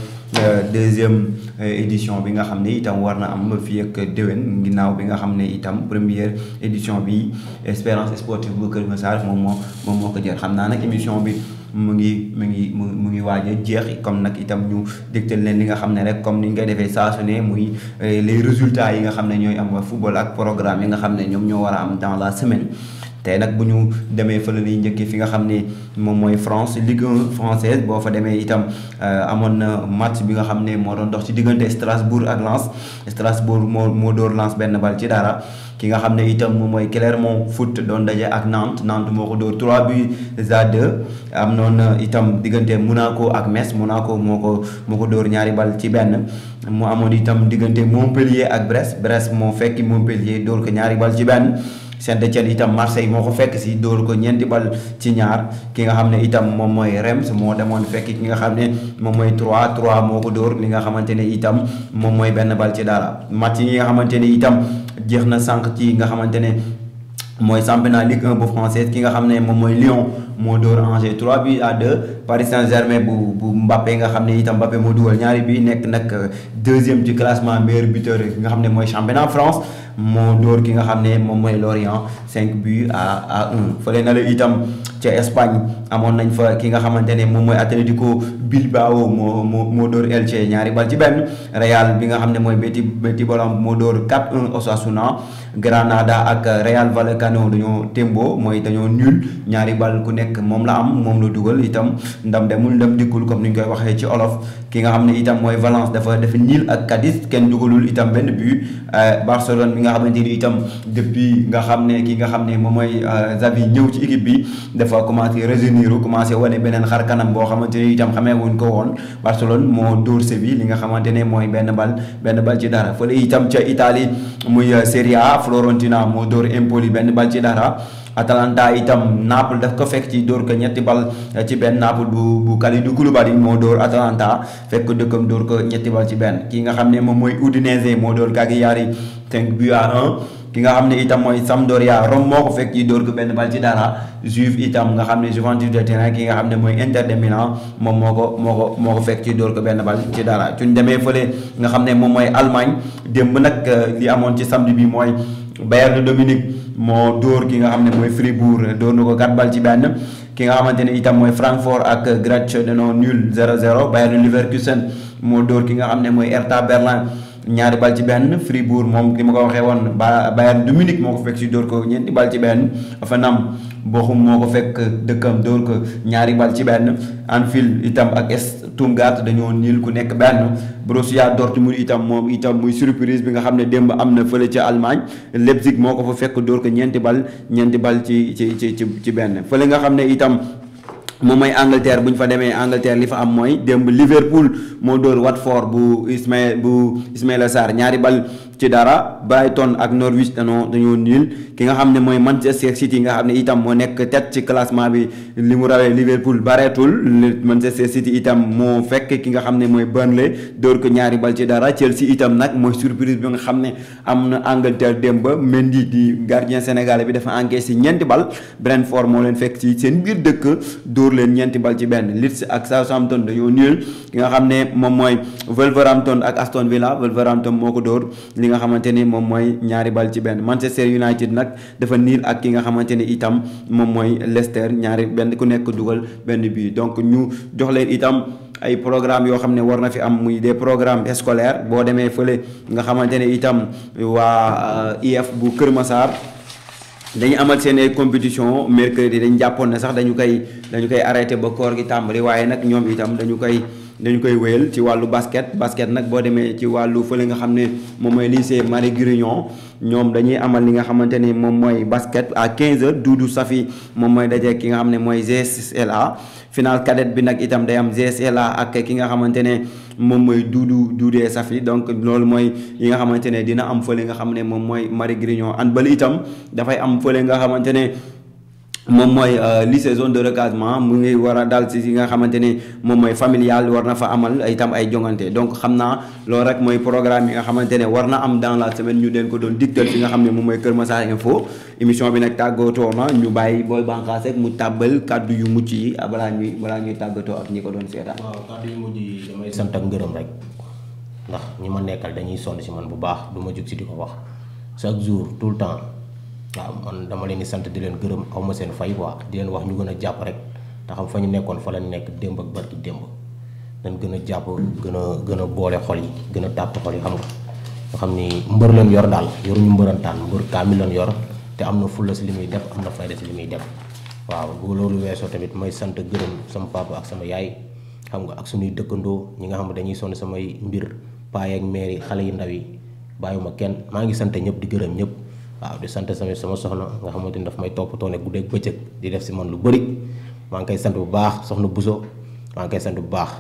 deuxième édition bi nga xam ne itam war na am fii ak déwén ginnaaw bi nga xam ne itam première édition bi Espérance sportive bu Kër Massar moom moo ko jël xam naa nag émission bi mu ngi waaj a jeex comme nag itam ñu dégtal leen li nga xam ne rek comme ni ñu koy defee saa su ne muy les résultats yi nga xam ne ñooy am football ak programme yi nga xam ne ñoom ñoo war a am dans la semaine. tey nag bu ñu demee fële ni njëkkee fi nga xam ne moom mooy France Ligue 1 française boo fa demee itam amoon na match bi nga xam ne moo doon dox ci diggante Strasbourg ak Lens Strasbourg moo dóor Lens benn bal ci dara ki nga xam ne itam moom mooy Clermont Foot doon daje ak Nantes moo ko dóor 3-2 am noonu itam diggante Monaco ak Metz Monaco moo ko dóor ñaari bal ci benn mu amoon itam diggante Montpellier ak Brest moo fekki Montpellier dóor ko ñaari bal ci benn Saint-Étienne itam Marseille moo ko fekk si dóor ko ñeenti bal ci ñaar ki nga xam ne itam moom mooy Reims moo demoon fekk ki nga xam ne moom mooy 3 moo ko dóor li nga xamante ne itam moom mooy benn bal ci dara match yi nga xamante ne itam jeex na sànq ci nga xamante ne mooy championnat Ligue 1 bu française ki nga xam ne moom mooy Lyon moo dóor Angers 3-2 Paris Saint-Germain bu Mbappé nga xam ne itam Mbappé moo dugal ñaari bi nekk nag deuxième ci classement meilleur buteur ki nga xam ne mooy championnat France moo dóor ki nga xam ne moom mooy Lorient 5 buts à 1 fële na la itam ca Espagne amoon nañ fa ki nga xamante ne moom mooy Atlético Bilbao moo dóor Elche ñaari bal ci benn. Real bi nga xam ne mooy Betis Bolam moo dóor 4-1 Osasuna. Granada ak Real Vallecano dañoo tembo mooy dañoo nul ñaari bal ku nekk moom la am moom la dugal itam ndam demul ndam dikkul comme ni ñu koy waxee ci olof. ki nga xam ne itam mooy Valence dafa nil ak Cadiz kenn dugalul itam benn but. Barcelone bi nga xamante ni itam depuis nga xam ne ki nga xam ne moom mooy Xavi ñëw ci équipe bi dafa commencé revenir commencé wane beneen xar kanam boo xamante ni itam xamee wuñ ko woon. Barcelone moo dóor Séville li nga xamante ne mooy benn bal ci dara fële itam ca Italie muy Serie A Fiorentina moo dóor Empoli benn bal ci dara. Atalanta itam Naples daf ko fekk ci dóor ko ñetti bal ci benn Naples bu Kalidou Koulibaly moo dóor Atalanta fekk ko dëkkam dóor ko ñetti bal ci benn. ki nga xam ne moom mooy Udinese moo dóor Cagliari 5 buts à 1. ki nga xam ne itam mooy Sampdoria Rome moo ko fekk ci dóor ko benn bal ci dara. Juve itam nga xam ne Juventus de Turin ki nga xam ne mooy Inter de Milan moom moo ko fekk ci dóor ko benn bal ci dara. suñ demee fële nga xam ne moom mooy Allemagne démb nag li amoon ci samedi bi mooy Bayern de Munich moo dóor ki nga xam ne mooy Fribourg dóor na ko 4 bal ci benn. ki nga xamante ne itam mooy Francfort ak Graz dañoo nul 0-0. Bayern Leverkusen moo dóor ki nga xam ne mooy Hertha Berlin ñaari bal ci benn. Fribourg moom li ma ko waxee woon Bayern de Munich moo ko fekk si dóor ko ñeenti bal ci benn. Hoffenheim Bochum moo ko fekk dëkkam dóor ko ñaari bal ci benn. Anfield itam ak Stuttgart dañoo niil ku nekk benn. Borussia Dortmund itam moom itam muy surprise bi nga xam ne démb am na fële ca Allemagne Leipzig moo ko fa fekk dóor ko ñeenti bal ci benn. fële nga xam ne itam moom mooy Angleterre bu ñu fa demee Angleterre li fa am mooy démb Liverpool moo dóor Watford bu Ismaïla Sarr ñaari bal ci dara. Brighton ak Norwich dañoo niil. ki nga xam ne mooy Manchester City nga xam ne itam moo nekk tête ci classement bi li mu rawee Liverpool bareetul. Manchester City itam moo fekk ki nga xam ne mooy Burnley dóor ko ñaari bal ci dara. Chelsea itam nag mooy surprise bi nga xam ne am na Angleterre démb ba Mendy di gardien sénégalais bi dafa encaissé ñeenti bal. Brentford moo leen fekk ci seen biir dëkk dóor leen ñeenti bal ci benn. Leeds ak Southampton dañoo niil. ki nga xam ne moom mooy Wolverhampton ak Aston Villa Wolverhampton moo ko dóor li nga xamante ni moom mooy ñaari bal ci benn. Manchester United nag dafa niil ak ki nga xamante ni itam moom mooy Leicester ñaari benn ku nekk dugal benn bii. donc ñu jox leen itam ay programme yoo xam ne war na fi am muy des programmes scolaires boo demee fële nga xamante ne itam waa IF bu Kër Massar dañu amal seen ay compétition mercredi dañ jàppoon ne sax dañu koy arrêté ba koor gi tàmbali waaye nag ñoom itam dañu koy wéyal ci wàllu basket nag boo demee ci wàllu fële nga xam ne moom mooy lycée Marie Grignon ñoom dañuy amal li nga xamante ni moom mooy basket à 15h Doudou Safi moom mooy daje ki nga xam ne mooy GSLA. final cadet bi nag itam day am GSLA ak ki nga xamante ne moom mooy Doudou Safi donc loolu mooy yi nga xamante ne dina am fële nga xam ne moom mooy Marie Grignon handball itam dafay am fële nga xamante ne moom mooy lycée zone de recasement mu ngi war a dal ci nga xamante ni moom mooy familial war na fa amal itam ay jongante donc xam naa loolu rek mooy programme yi nga xamante ne war na am dans la semaine ñu leen ko doon digtal fi nga xam ne moom mooy Kër Massar Info émission bi nag tàggatoo na ñu bàyyi booy bànqaas rek mu tàbbal kàddu yu mucc yi balaa ñuy tàggatoo ak ñi ko doon seetaan. waaw kàddu yu mujj yi damay sant ak ngërëm rek ndax ñi ma nekkal dañuy sonn si man bu baax du ma jug si di ko wax chaque jour tout le temps. waaw man dama leen di sant di leen gërëm aw ma seen fay quoi di leen wax ñu gën a jàpp rek te xam fa ñu nekkoon fa la nekk démb ak barki démb dañ gën a jàpp gën a boole xol yi gën a tàpp xol yi xam nga xam ni mbër leen yor daal yoruñu mbërantaan mbër kaamil leen yor te am na fulla si li muy def am na fayda si li muy def waaw bu loolu weesoo tamit may sant gërëm sama papa ak sama yaay xam nga ak suñuy dëkkandoo ñi nga xam ne dañuy sonn samay mbir paay ak mère yi xale yu ndaw yi bàyyiwuma kenn maa ngi sant ñëpp di gërëm ñëpp. waaw di sant sama soxna nga xamante ni daf may toppatoo ne guddeeg bëccëg di def si man lu bëri maa ngi koy sant bu baax soxna Buso maa ngi koy sant bu baax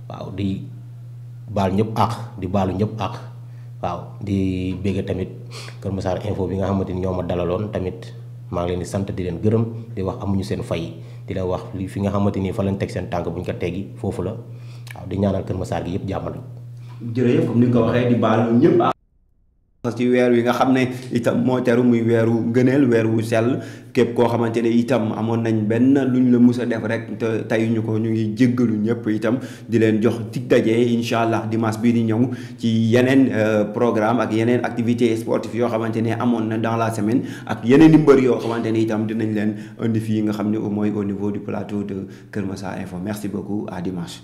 waaw di baal ñëpp àq di baalu ñëpp àq waaw di bégg tamit Kër Massar Info bi nga xamante ni ñoo ma dalaloon tamit maa ngi leen di sant di leen gërëm di wax amuñu seen fay di leen wax li fi nga xamante ni fa lañ teg seen tànk bu ñu ko teggi foofu la waaw di ñaanal Kër Massar gi yëpp jàmmal. jërëjëf comme ni nga ko waxee di baalu ñëpp ci weer wi nga xam ne itam moo teru muy weeru ngëneel weer wu sell képp koo xamante ne itam amoon nañ benn luñ la mus a def rek te tayuñu ko ñu ngi jéggalu ñëpp itam di leen jox dig daje incha allah dimanche bii di ñëw ci yeneen programme ak yeneen activité sportive yoo xamante ne amoon na dans la semaine ak yeneen i mbër yoo xamante ne itam dinañ leen indi fii nga xam ne mooy au niveau du plateau de Kër Massar Info merci beaucoup à dimanche.